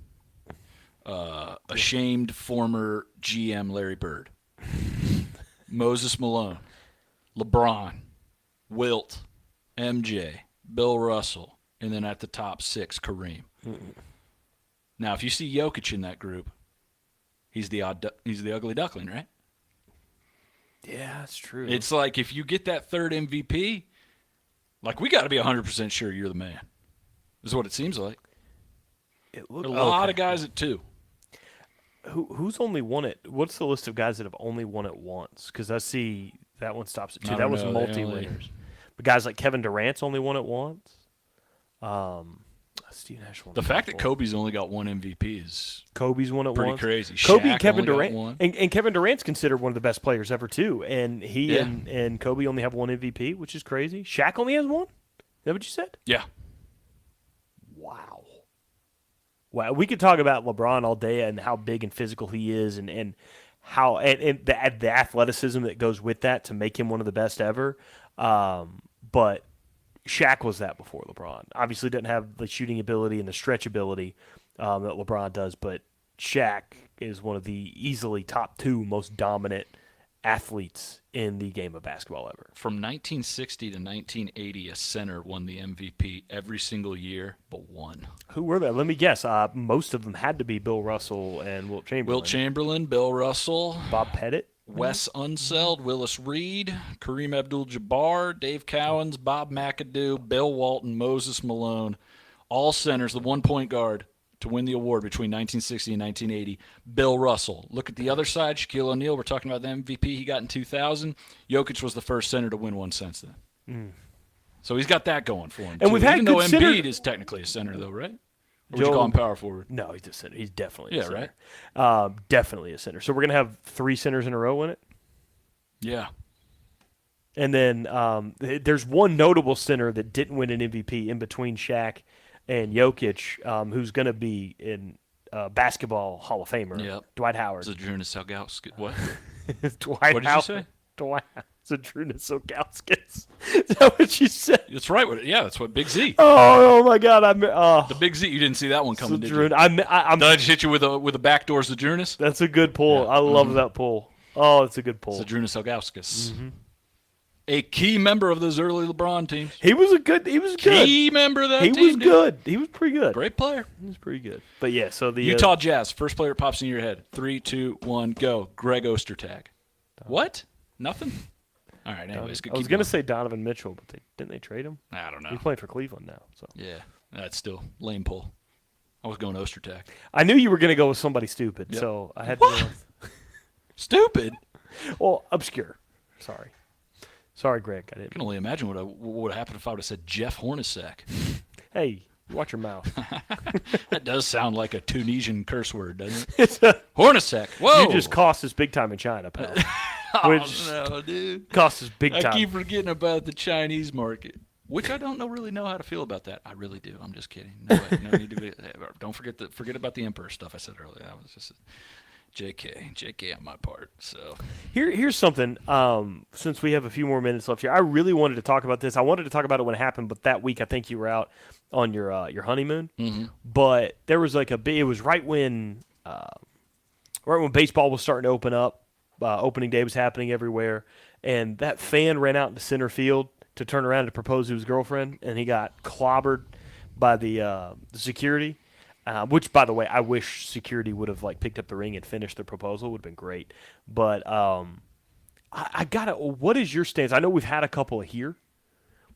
Speaker 2: Ashamed former GM Larry Bird. Moses Malone. LeBron. Wilt. MJ. Bill Russell. And then at the top 6, Kareem. Now, if you see Jokic in that group, he's the ugly duckling, right?
Speaker 1: Yeah, that's true.
Speaker 2: It's like if you get that 3rd MVP, like we got to be 100% sure you're the man. Is what it seems like.
Speaker 1: A
Speaker 2: lot of guys at 2.
Speaker 1: Who's only won it? What's the list of guys that have only won it once? Because I see that one stops at 2. That was multi-winners. But guys like Kevin Durant's only won it once. Steve Nash won.
Speaker 2: The fact that Kobe's only got 1 MVP is
Speaker 1: Kobe's won it
Speaker 2: pretty
Speaker 1: once.
Speaker 2: crazy.
Speaker 1: Kobe,
Speaker 2: Shaq
Speaker 1: Kevin
Speaker 2: only
Speaker 1: Durant,
Speaker 2: got 1.
Speaker 1: and Kevin Durant's considered one of the best players ever too. And he and Kobe only have 1 MVP, which is crazy. Shaq only has 1. Is that what you said?
Speaker 2: Yeah.
Speaker 1: Wow. We could talk about LeBron all day and how big and physical he is, and how and the athleticism that goes with that to make him one of the best ever. But Shaq was that before LeBron. Obviously doesn't have the shooting ability and the stretch ability that LeBron does, but Shaq is one of the easily top 2 most dominant athletes in the game of basketball ever.
Speaker 2: From 1960 to 1980, a center won the MVP every single year but 1.
Speaker 1: Who were they? Let me guess. Most of them had to be Bill Russell and Wilt Chamberlain.
Speaker 2: Wilt Chamberlain, Bill Russell,
Speaker 1: Bob Pettit,
Speaker 2: Wes Unseld, Willis Reed, Kareem Abdul-Jabbar, Dave Cowens, Bob McAdoo, Bill Walton, Moses Malone, all centers, the 1 point guard to win the award between 1960 and 1980. Bill Russell. Look at the other side, Shaquille O'Neal. We're talking about the MVP he got in 2000. Jokic was the first center to win one since then. So he's got that going for him.
Speaker 1: And
Speaker 2: too.
Speaker 1: we've had
Speaker 2: Even though
Speaker 1: good center-
Speaker 2: Embiid is technically a center, though, right? Or would you call him power forward?
Speaker 1: No, he's a center. He's definitely a center.
Speaker 2: Right.
Speaker 1: Definitely a center. So we're going to have 3 centers in a row in it?
Speaker 2: Yeah.
Speaker 1: And then there's one notable center that didn't win an MVP in between Shaq and Jokic, who's going to be in basketball Hall of Famer.
Speaker 2: Yep.
Speaker 1: Dwight Howard.
Speaker 2: Zadrunas Ilgauskas. What?
Speaker 1: Dwight
Speaker 2: What did
Speaker 1: Howard.
Speaker 2: you say?
Speaker 1: Dwight Zadrunas Ilgauskas. Is that what you said?
Speaker 2: That's right. Yeah, that's what Big Z.
Speaker 1: Oh my God!
Speaker 2: The Big Z. You didn't see that one coming, did you?
Speaker 1: Did I
Speaker 2: just hit you with a backdoor Zadrunas?
Speaker 1: That's a good pull.
Speaker 2: Yeah.
Speaker 1: I love that pull. Oh, it's a good pull.
Speaker 2: Zadrunas Ilgauskas. A key member of those early LeBron teams.
Speaker 1: He was good.
Speaker 2: Key member of that team.
Speaker 1: He was good. He was pretty good.
Speaker 2: Great player.
Speaker 1: He was pretty good. But yeah, so the
Speaker 2: Utah Jazz. First player that pops in your head. 3, 2, 1, go. Greg Ostertag. What? Nothing? All right, anyways.
Speaker 1: I was going to say Donovan Mitchell, but didn't they trade him?
Speaker 2: I don't know.
Speaker 1: He's playing for Cleveland now. So
Speaker 2: yeah, that's still lame pull. I was going Ostertag.
Speaker 1: I knew you were going to go with somebody stupid, so I had to.
Speaker 2: Stupid?
Speaker 1: Well, obscure. Sorry, Greg. I
Speaker 2: can only imagine what would have happened if I would have said Jeff Hornacek.
Speaker 1: Hey, Watch your mouth.
Speaker 2: That does sound like a Tunisian curse word, doesn't it?
Speaker 1: It's a,
Speaker 2: Hornacek. Whoa.
Speaker 1: you just cost us big time in China, pal. Which
Speaker 2: no, dude.
Speaker 1: cost us big
Speaker 2: I
Speaker 1: time.
Speaker 2: keep forgetting about the Chinese market, which I don't really know how to feel about that. I really do. I'm just kidding. No way. No need to be. Don't forget about the emperor stuff I said earlier. That was just JK on my part. So
Speaker 1: Here's something. Since we have a few more minutes left here, I really wanted to talk about this. I wanted to talk about it when it happened, but that week I think you were out on your honeymoon.
Speaker 2: Mm-hmm.
Speaker 1: But there was like it was right when baseball was starting to open up. Opening day was happening everywhere, and that fan ran out into center field to turn around to propose to his girlfriend, and he got clobbered by the security. Which, by the way, I wish security would have picked up the ring and finished the proposal. Would have been great. But I gotta. What is your stance? I know we've had a couple here.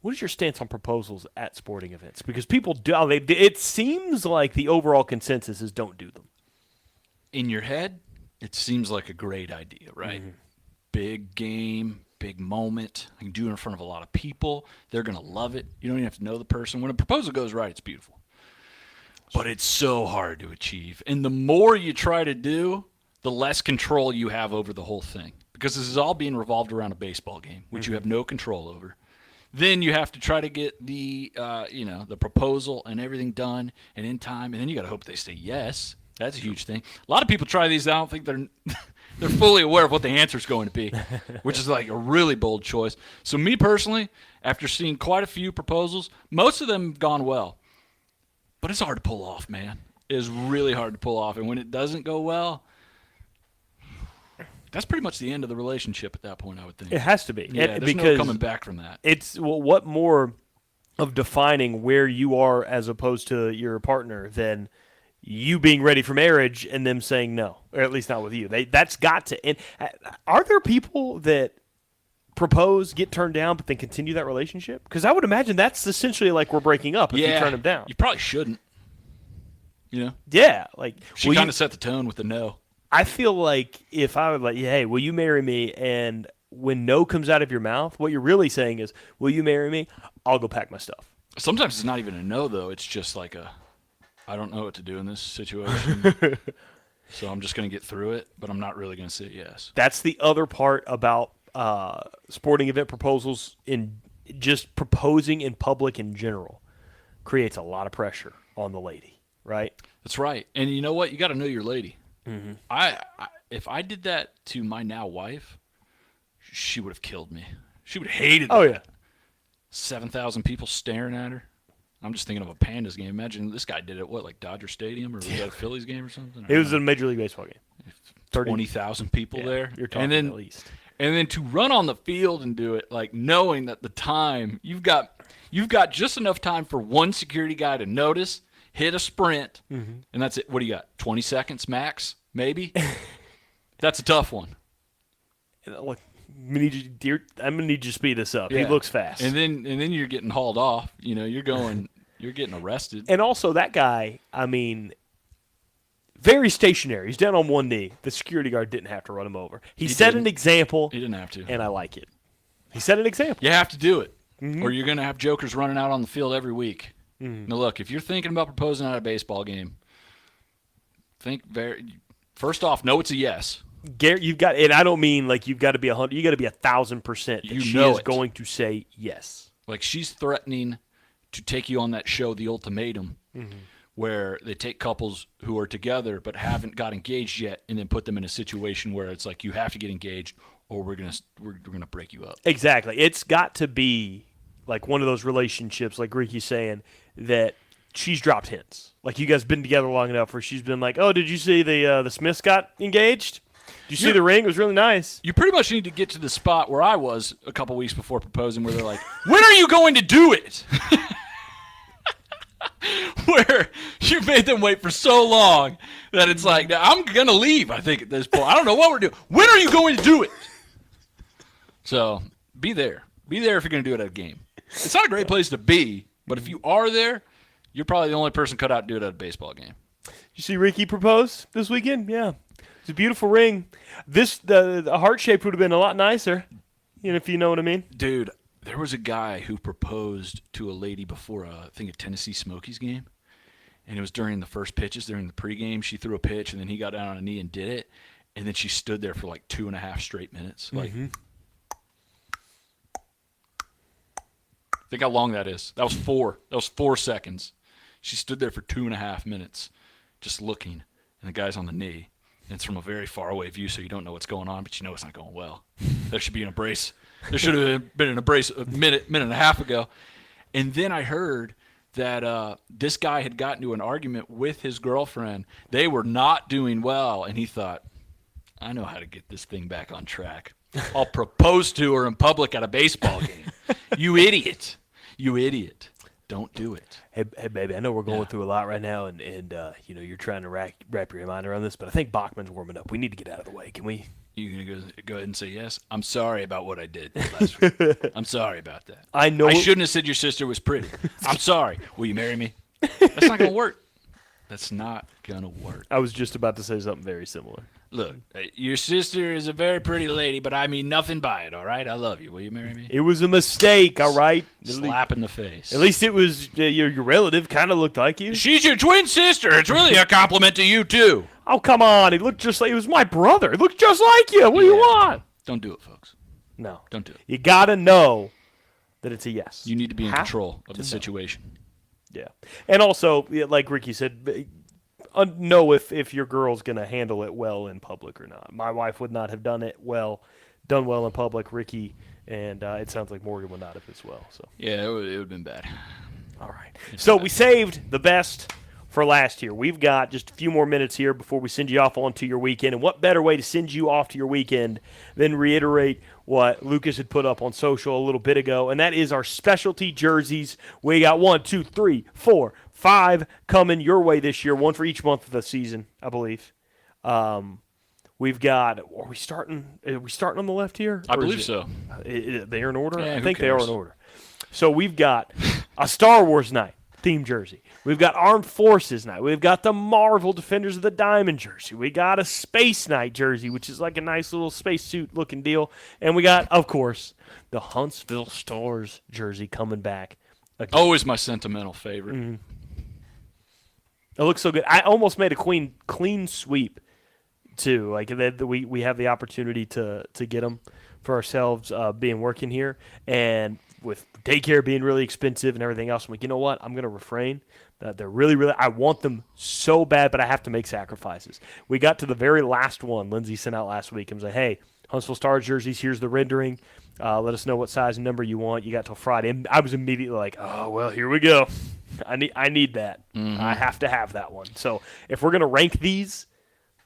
Speaker 1: What is your stance on proposals at sporting events? Because people do. It seems like the overall consensus is don't do them.
Speaker 2: in your head, it seems like a great idea, right? Mm-hmm. Big game, big moment. I can do it in front of a lot of people. They're going to love it. You don't even have to know the person. When a proposal goes right, it's beautiful. But it's so hard to achieve. And the more you try to do, the less control you have over the whole thing. Because this is all being revolved around a baseball game, which you have no control over. Then you have to try to get the the proposal and everything done and in time, and then you got to hope they say yes. That's a huge thing. A lot of people try these. I don't think they're fully aware of what the answer is going to be, which is like a really bold choice. So me personally, after seeing quite a few proposals, most of them have gone well, but it's hard to pull off, man. It is really hard to pull off, and when it doesn't go well, that's pretty much the end of the relationship at that point, I would think.
Speaker 1: It has to be.
Speaker 2: Yeah, there's no coming back from that.
Speaker 1: It's what more of defining where you are as opposed to your partner than you being ready for marriage and them saying no, or at least not with you. That's got to end. Are there people that propose, get turned down, but then continue that relationship? Because I would imagine that's essentially like we're breaking up if you turn them down.
Speaker 2: You probably shouldn't. You know?
Speaker 1: Yeah. Like,
Speaker 2: she kind of set the tone with the no.
Speaker 1: I feel like if I would hey, will you marry me? And when no comes out of your mouth, what you're really saying is, will you marry me? I'll go pack my stuff.
Speaker 2: Sometimes it's not even a no, though. It's just like I don't know what to do in this situation. So I'm just going to get through it, but I'm not really going to say yes.
Speaker 1: That's the other part about sporting event proposals, in just proposing in public in general creates a lot of pressure on the lady, right?
Speaker 2: That's right. And you know what? You got to know your lady.
Speaker 1: Mm-hmm.
Speaker 2: If I did that to my now wife, she would have killed me. She would have hated that.
Speaker 1: Oh, yeah.
Speaker 2: 7,000 people staring at her. I'm just thinking of a Pandas game. Imagine this guy did it, like Dodger Stadium, or was that a Phillies game or something?
Speaker 1: It was a Major League Baseball game.
Speaker 2: 20,000 people there.
Speaker 1: You're talking at least.
Speaker 2: And then to run on the field and do it, like knowing that the time, you've got just enough time for one security guy to notice, hit a sprint, and that's it. What do you got? 20 seconds max, maybe? That's a tough one.
Speaker 1: Look, I'm gonna need you to speed this up. Yeah. He looks fast.
Speaker 2: And then you're getting hauled off. You're getting arrested.
Speaker 1: And also that guy, very stationary. He's down on one knee. The security guard didn't have to run him over. He set an example.
Speaker 2: He didn't have to.
Speaker 1: And I like it. He set an example.
Speaker 2: You have to do it, or you're going to have jokers running out on the field every week. Now, look, if you're thinking about proposing at a baseball game, first off, know it's a yes.
Speaker 1: Garrett, you've got, and I don't mean like you've got to be 100. You got to be 1,000% that she is going to say yes.
Speaker 2: Like she's threatening to take you on that show, The Ultimatum, where they take couples who are together but haven't got engaged yet, and then put them in a situation where it's like you have to get engaged, or we're gonna break you up.
Speaker 1: Exactly. It's got to be like one of those relationships, like Ricky's saying, that she's dropped hints. Like you guys been together long enough where she's been like, "Oh, did you see the Smiths got engaged? Did you see the ring? It was really nice."
Speaker 2: You pretty much need to get to the spot where I was a couple weeks before proposing, where they're like, "When are you going to do it?" Where you made them wait for so long that it's like, I'm going to leave, I think, at this point. I don't know what we're doing. When are you going to do it? So be there. Be there if you're going to do it at a game. It's not a great place to be, but if you are there, you're probably the only person cut out to do it at a baseball game.
Speaker 1: You see Ricky propose this weekend? Yeah. It's a beautiful ring. The heart shape would have been a lot nicer, if you know what I mean.
Speaker 2: Dude, There was a guy who proposed to a lady before, I think, a Tennessee Smokies game. And it was during the first pitches, during the pregame. She threw a pitch, and then he got down on a knee and did it. And then she stood there for like 2.5 straight minutes. Think how long that is. That was 4. That was 4 seconds. She stood there for 2.5 minutes just looking. And the guy's on the knee. And it's from a very far away view, so you don't know what's going on, but you know it's not going well. There should be an embrace. There should have been an embrace a minute and a half ago. And then I heard that this guy had gotten into an argument with his girlfriend. They were not doing well, and he thought, I know how to get this thing back on track. I'll propose to her in public at a baseball game. You idiot. You idiot. Don't do it.
Speaker 1: Hey, baby, I know we're going through a lot right now, and you're trying to wrap your mind around this, but I think Bachman's warming up. We need to get out of the way. Can we?
Speaker 2: You gonna go ahead and say yes? I'm sorry about what I did last week. I'm sorry about that.
Speaker 1: I know.
Speaker 2: I shouldn't have said your sister was pretty. I'm sorry. Will you marry me? That's not gonna work. That's not gonna work.
Speaker 1: I was just about to say something very similar.
Speaker 2: Look, your sister is a very pretty lady, but I mean nothing by it, all right? I love you. Will you marry me?
Speaker 1: It was a mistake, all right?
Speaker 2: Slap in the face.
Speaker 1: At least it was your relative kind of looked like you.
Speaker 2: She's your twin sister. It's really a compliment to you, too.
Speaker 1: Oh, come on. He looked just like, he was my brother. He looked just like you. What do you want?
Speaker 2: Don't do it, folks.
Speaker 1: No.
Speaker 2: Don't do it.
Speaker 1: You got to know that it's a yes.
Speaker 2: You need to be in control of the situation.
Speaker 1: Yeah. And also, like Ricky said, know if your girl's going to handle it well in public or not. My wife would not have done well in public, Ricky, and it sounds like Morgan would not have as well. So
Speaker 2: yeah, it would have been bad.
Speaker 1: All right. So we saved the best for last year. We've got just a few more minutes here before we send you off onto your weekend. And what better way to send you off to your weekend than reiterate what Lucas had put up on social a little bit ago, and that is our specialty jerseys. We got 1, 2, 3, 4, 5 coming your way this year, one for each month of the season, I believe. We've got. Are we starting on the left here?
Speaker 2: I believe so.
Speaker 1: They're in order.
Speaker 2: Yeah,
Speaker 1: I think they are in order. So we've got a Star Wars night theme jersey. We've got Armed Forces night. We've got the Marvel Defenders of the Diamond jersey. We got a Space Night jersey, which is like a nice little spacesuit looking deal. And we got, of course, the Huntsville Stars jersey coming back again.
Speaker 2: Always my sentimental favorite.
Speaker 1: Mm-hmm. It looks so good. I almost made a clean sweep too. Like we have the opportunity to get them for ourselves, being working here, and with daycare being really expensive and everything else, I'm like, you know what? I'm going to refrain. They're really, really – I want them so bad, but I have to make sacrifices. We got to the very last one Lindsay sent out last week and was like, hey, Huntsville Stars jerseys, here's the rendering. Let us know what size and number you want. You got till Friday. And I was immediately like, oh, well, here we go. I need that. Mm-hmm. I have to have that one. So if we're going to rank these –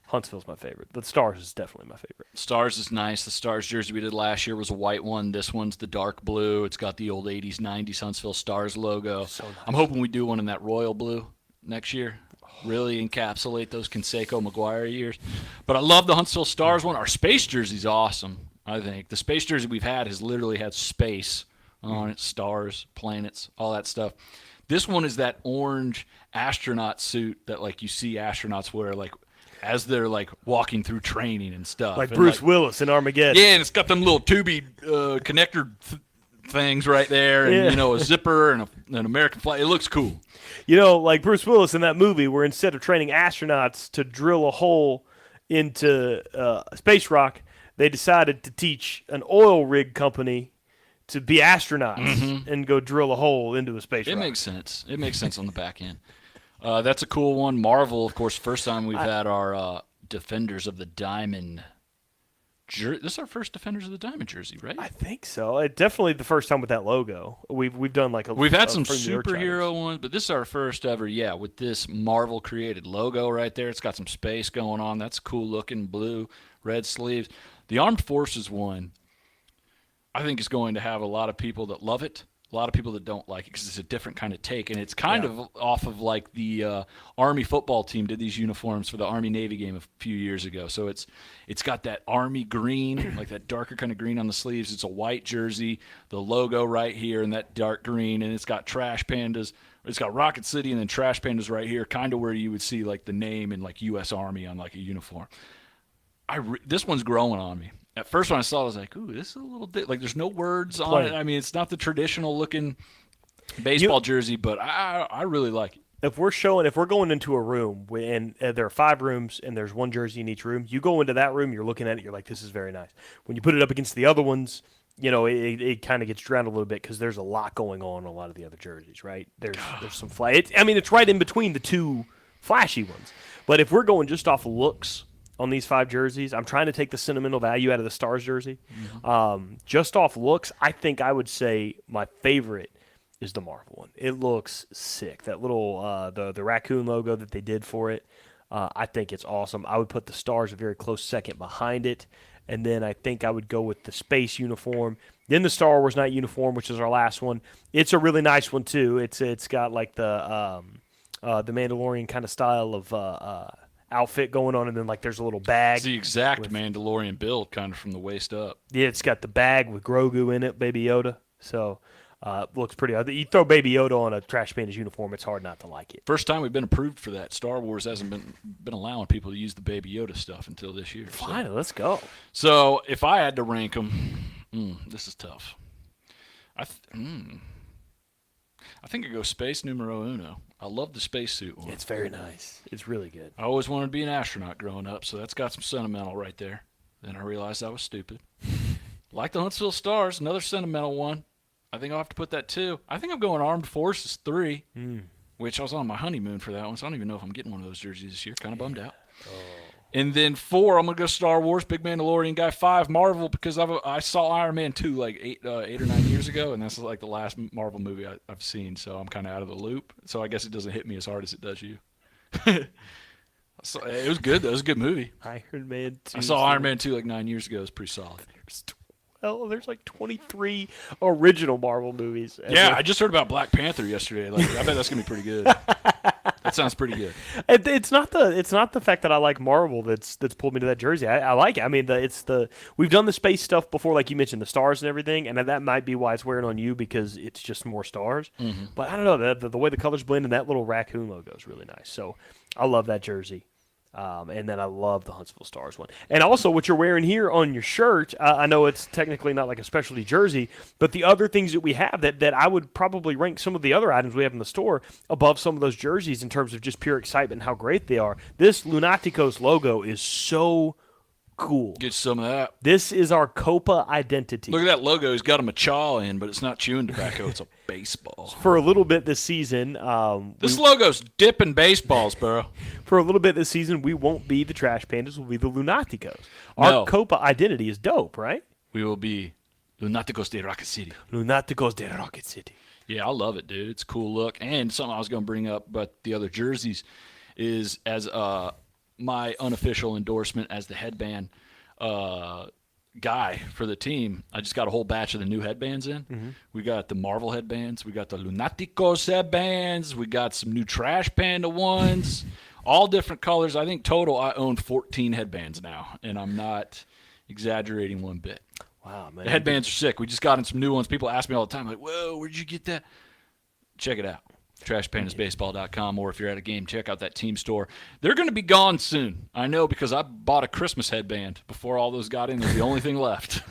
Speaker 1: Huntsville's my favorite. The Stars is definitely my favorite.
Speaker 2: Stars is nice. The Stars jersey we did last year was a white one. This one's the dark blue. It's got the old 80s, 90s Huntsville Stars logo.
Speaker 1: So nice.
Speaker 2: I'm hoping we do one in that royal blue next year. Really encapsulate those Canseco McGuire years. But I love the Huntsville Stars one. Our space jersey's awesome, I think. The space jersey we've had has literally had space on it, stars, planets, all that stuff. This one is that orange astronaut suit that like you see astronauts wear, like as they're like walking through training and stuff.
Speaker 1: Like Bruce Willis in Armageddon.
Speaker 2: Yeah, and it's got them little tubey connector things right there, and a zipper and an American flag. It looks cool.
Speaker 1: Like Bruce Willis in that movie where instead of training astronauts to drill a hole into space rock, they decided to teach an oil rig company to be astronauts and go drill a hole into a space rock.
Speaker 2: It makes sense. It makes sense on the back end. That's a cool one. Marvel, of course, first time we've had our Defenders of the Diamond jersey. This is our first Defenders of the Diamond jersey, right?
Speaker 1: I think so. Definitely the first time with that logo. We've done like
Speaker 2: we've had some superhero ones, but this is our first ever, with this Marvel created logo right there. It's got some space going on. That's cool looking, blue, red sleeves. The Armed Forces one, I think is going to have a lot of people that love it. A lot of people that don't like it because it's a different kind of take, and it's kind of off of like the Army football team did these uniforms for the Army-Navy game a few years ago. So it's got that Army green, like that darker kind of green on the sleeves. It's a white jersey, the logo right here, and that dark green, and it's got Trash Pandas. It's got Rocket City and then Trash Pandas right here, kind of where you would see like the name in like U.S. Army on like a uniform. This one's growing on me. At first when I saw it, I was like, ooh, this is a little like there's no words on it. I mean, it's not the traditional looking baseball jersey, but I really like it.
Speaker 1: If we're going into a room and there are 5 rooms and there's one jersey in each room, you go into that room, you're looking at it, you're like, this is very nice. When you put it up against the other ones, it kind of gets drowned a little bit because there's a lot going on a lot of the other jerseys, right? There's some it's right in between the 2 flashy ones. But if we're going just off looks on these 5 jerseys, I'm trying to take the sentimental value out of the Stars jersey. Mm-hmm. Just off looks, I think I would say my favorite is the Marvel one. It looks sick. That little the raccoon logo that they did for it, I think it's awesome. I would put the Stars a very close second behind it, and then I think I would go with the space uniform. Then the Star Wars Night uniform, which is our last one. It's a really nice one too. It's got like the Mandalorian kind of style of outfit going on, and then like there's a little bag.
Speaker 2: It's the exact Mandalorian build, kind of from the waist up.
Speaker 1: Yeah, it's got the bag with Grogu in it, Baby Yoda. So. Looks pretty. You throw Baby Yoda on a trash painter's uniform, it's hard not to like it.
Speaker 2: First time we've been approved for that. Star Wars hasn't been allowing people to use the Baby Yoda stuff until this year.
Speaker 1: Finally, let's go.
Speaker 2: So if I had to rank them, this is tough. I think I go space numero uno. I love the spacesuit one.
Speaker 1: It's very nice. It's really good.
Speaker 2: I always wanted to be an astronaut growing up, so that's got some sentimental right there. Then I realized I was stupid. Like the Huntsville Stars, another sentimental one. I think I'll have to put that 2. I think I'm going Armed Forces 3, which I was on my honeymoon for that one, so I don't even know if I'm getting one of those jerseys this year. Kind of bummed out. Oh. And then 4, I'm going to go Star Wars, Big Mandalorian guy. 5, Marvel, because I saw Iron Man 2 like 8 or 9 years ago, and that's like the last Marvel movie I've seen, so I'm kind of out of the loop. So I guess it doesn't hit me as hard as it does you. So, it was good, though. It was a good movie.
Speaker 1: Iron Man 2.
Speaker 2: I saw Iron Man 2 like 9 years ago. It was pretty solid.
Speaker 1: There's like 23 original Marvel movies.
Speaker 2: Yeah, I just heard about Black Panther yesterday. Like, I bet that's gonna be pretty good. That sounds pretty good.
Speaker 1: It's not the fact that I like Marvel that's pulled me to that jersey. I like it. I mean, we've done the space stuff before, like you mentioned, the stars and everything, and that might be why it's wearing on you because it's just more stars. Mm-hmm. But I don't know, the way the colors blend and that little raccoon logo is really nice. So I love that jersey. And then I love the Huntsville Stars one. And also what you're wearing here on your shirt, I know it's technically not like a specialty jersey, but the other things that we have that I would probably rank some of the other items we have in the store above some of those jerseys in terms of just pure excitement and how great they are. This Lunaticos logo is so cool.
Speaker 2: Get some of that.
Speaker 1: This is our Copa identity.
Speaker 2: Look at that logo. He's got a machaw in, but it's not chewing tobacco. It's a baseball.
Speaker 1: For a little bit this season.
Speaker 2: This logo's dipping baseballs, bro.
Speaker 1: For a little bit this season, we won't be the Trash Pandas. We'll be the Lunaticos. Our Copa identity is dope, right?
Speaker 2: We will be Lunaticos de Rocket City.
Speaker 1: Lunaticos de Rocket City.
Speaker 2: Yeah, I love it, dude. It's a cool look. And something I was going to bring up about the other jerseys is as my unofficial endorsement as the headband guy for the team. I just got a whole batch of the new headbands in. Mm-hmm. We got the Marvel headbands. We got the Lunaticos headbands. We got some new Trash Panda ones. All different colors. I think total I own 14 headbands now, and I'm not exaggerating one bit.
Speaker 1: Wow, man.
Speaker 2: The headbands are sick. We just got in some new ones. People ask me all the time, like, whoa, where'd you get that? Check it out. TrashPandasBaseball.com, or if you're at a game, check out that team store. They're going to be gone soon. I know because I bought a Christmas headband before all those got in. They're the only thing left.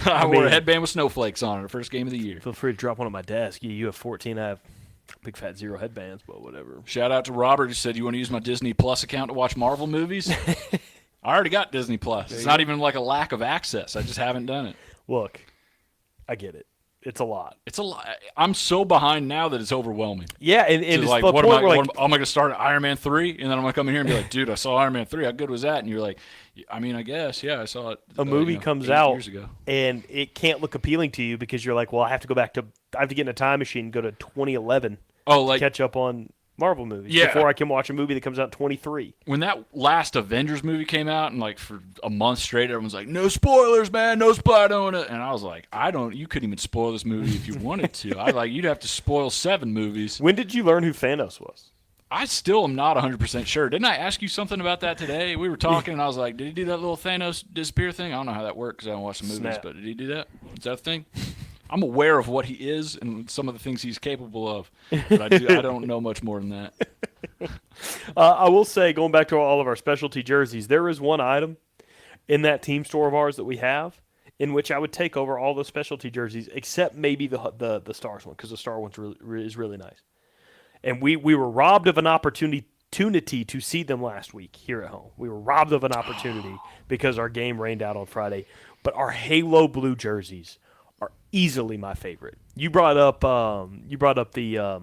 Speaker 2: I wore a headband with snowflakes on it the first game of the year.
Speaker 1: Feel free to drop one on my desk. You have 14. I have big fat 0 headbands, but whatever.
Speaker 2: Shout out to Robert who said, you want to use my Disney Plus account to watch Marvel movies? I already got Disney Plus. It's not even like a lack of access. I just haven't done it.
Speaker 1: Look, I get it. It's a lot.
Speaker 2: It's a lot. I'm so behind now that it's overwhelming.
Speaker 1: Yeah, and it's
Speaker 2: like,
Speaker 1: the
Speaker 2: what
Speaker 1: point
Speaker 2: am I,
Speaker 1: where,
Speaker 2: what am I going to start at Iron Man 3? And then I'm going to come in here and be like, dude, I saw Iron Man 3. How good was that? And you're like, I mean, I guess, yeah, I saw it.
Speaker 1: A movie comes
Speaker 2: 8
Speaker 1: out,
Speaker 2: years ago.
Speaker 1: and it can't look appealing to you because you're like, well, I have to get in a time machine and go to 2011 to catch up on Marvel movies before I can watch a movie that comes out in 23.
Speaker 2: When that last Avengers movie came out, and like for a month straight, everyone's like, no spoilers, man, no spoilers. And I was like, you couldn't even spoil this movie if you wanted to. You'd have to spoil 7 movies.
Speaker 1: When did you learn who Thanos was?
Speaker 2: I still am not 100% sure. Didn't I ask you something about that today? We were talking, and I was like, did he do that little Thanos disappear thing? I don't know how that worked because I don't watch the movies, but did he do that? Is that a thing? I'm aware of what he is and some of the things he's capable of, but I don't know much more than that.
Speaker 1: I will say, going back to all of our specialty jerseys, there is one item, in that team store of ours that we have, in which I would take over all the specialty jerseys except maybe the Stars one, because the Star one's is really nice. And we were robbed of an opportunity to see them last week here at home. We were robbed of an opportunity because our game rained out on Friday. But our Halo blue jerseys are easily my favorite. You brought up the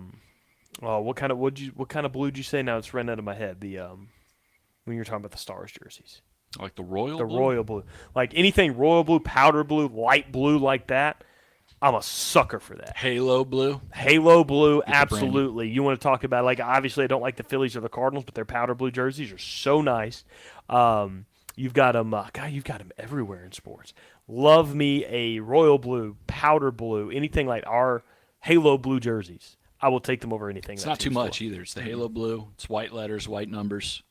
Speaker 1: what kind of blue did you say? Now it's running out of my head. The when you're talking about the Stars jerseys.
Speaker 2: Like the royal blue?
Speaker 1: Royal blue. Like anything royal blue, powder blue, light blue like that, I'm a sucker for that.
Speaker 2: Halo blue?
Speaker 1: Halo blue, absolutely. You want to talk about, like, obviously I don't like the Phillies or the Cardinals, but their powder blue jerseys are so nice. You've got them, you've got them everywhere in sports. Love me a royal blue, powder blue, anything like our Halo blue jerseys. I will take them over anything.
Speaker 2: It's not too much either. It's the Halo blue. It's white letters, white numbers.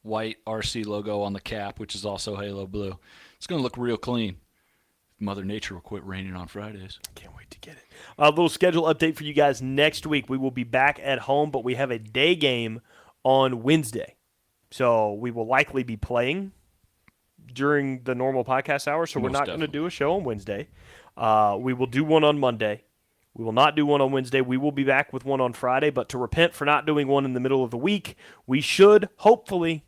Speaker 2: White RC logo on the cap, which is also Halo blue. It's going to look real clean. Mother Nature will quit raining on Fridays.
Speaker 1: I can't wait to get it. A little schedule update for you guys next week. We will be back at home, but we have a day game on Wednesday. So we will likely be playing during the normal podcast hour, so we're not going to do a show on Wednesday. We will do one on Monday. We will not do one on Wednesday. We will be back with one on Friday, but to repent for not doing one in the middle of the week, we should hopefully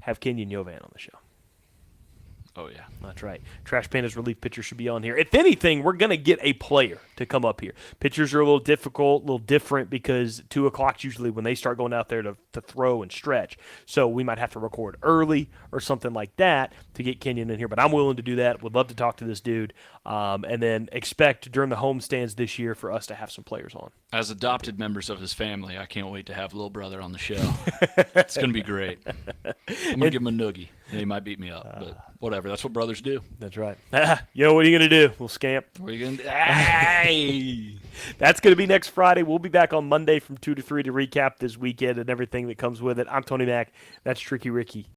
Speaker 1: have Kenyon Yovan on the show.
Speaker 2: Oh, yeah.
Speaker 1: That's right. Trash Panda's relief pitcher should be on here. If anything, we're going to get a player to come up here. Pitchers are a little difficult, a little different because 2 o'clock's usually when they start going out there to throw and stretch. So we might have to record early or something like that to get Kenyon in here. But I'm willing to do that. Would love to talk to this dude. And then expect during the homestands this year for us to have some players on.
Speaker 2: As adopted members of his family, I can't wait to have little brother on the show. It's going to be great. I'm going to give him a noogie. Yeah, he might beat me up, but whatever. That's what brothers do.
Speaker 1: That's right. Yo, what are you going to do? We'll scamp.
Speaker 2: What are you going to do? Hey!
Speaker 1: That's going to be next Friday. We'll be back on Monday from 2 to 3 to recap this weekend and everything that comes with it. I'm Tony Mack. That's Tricky Ricky.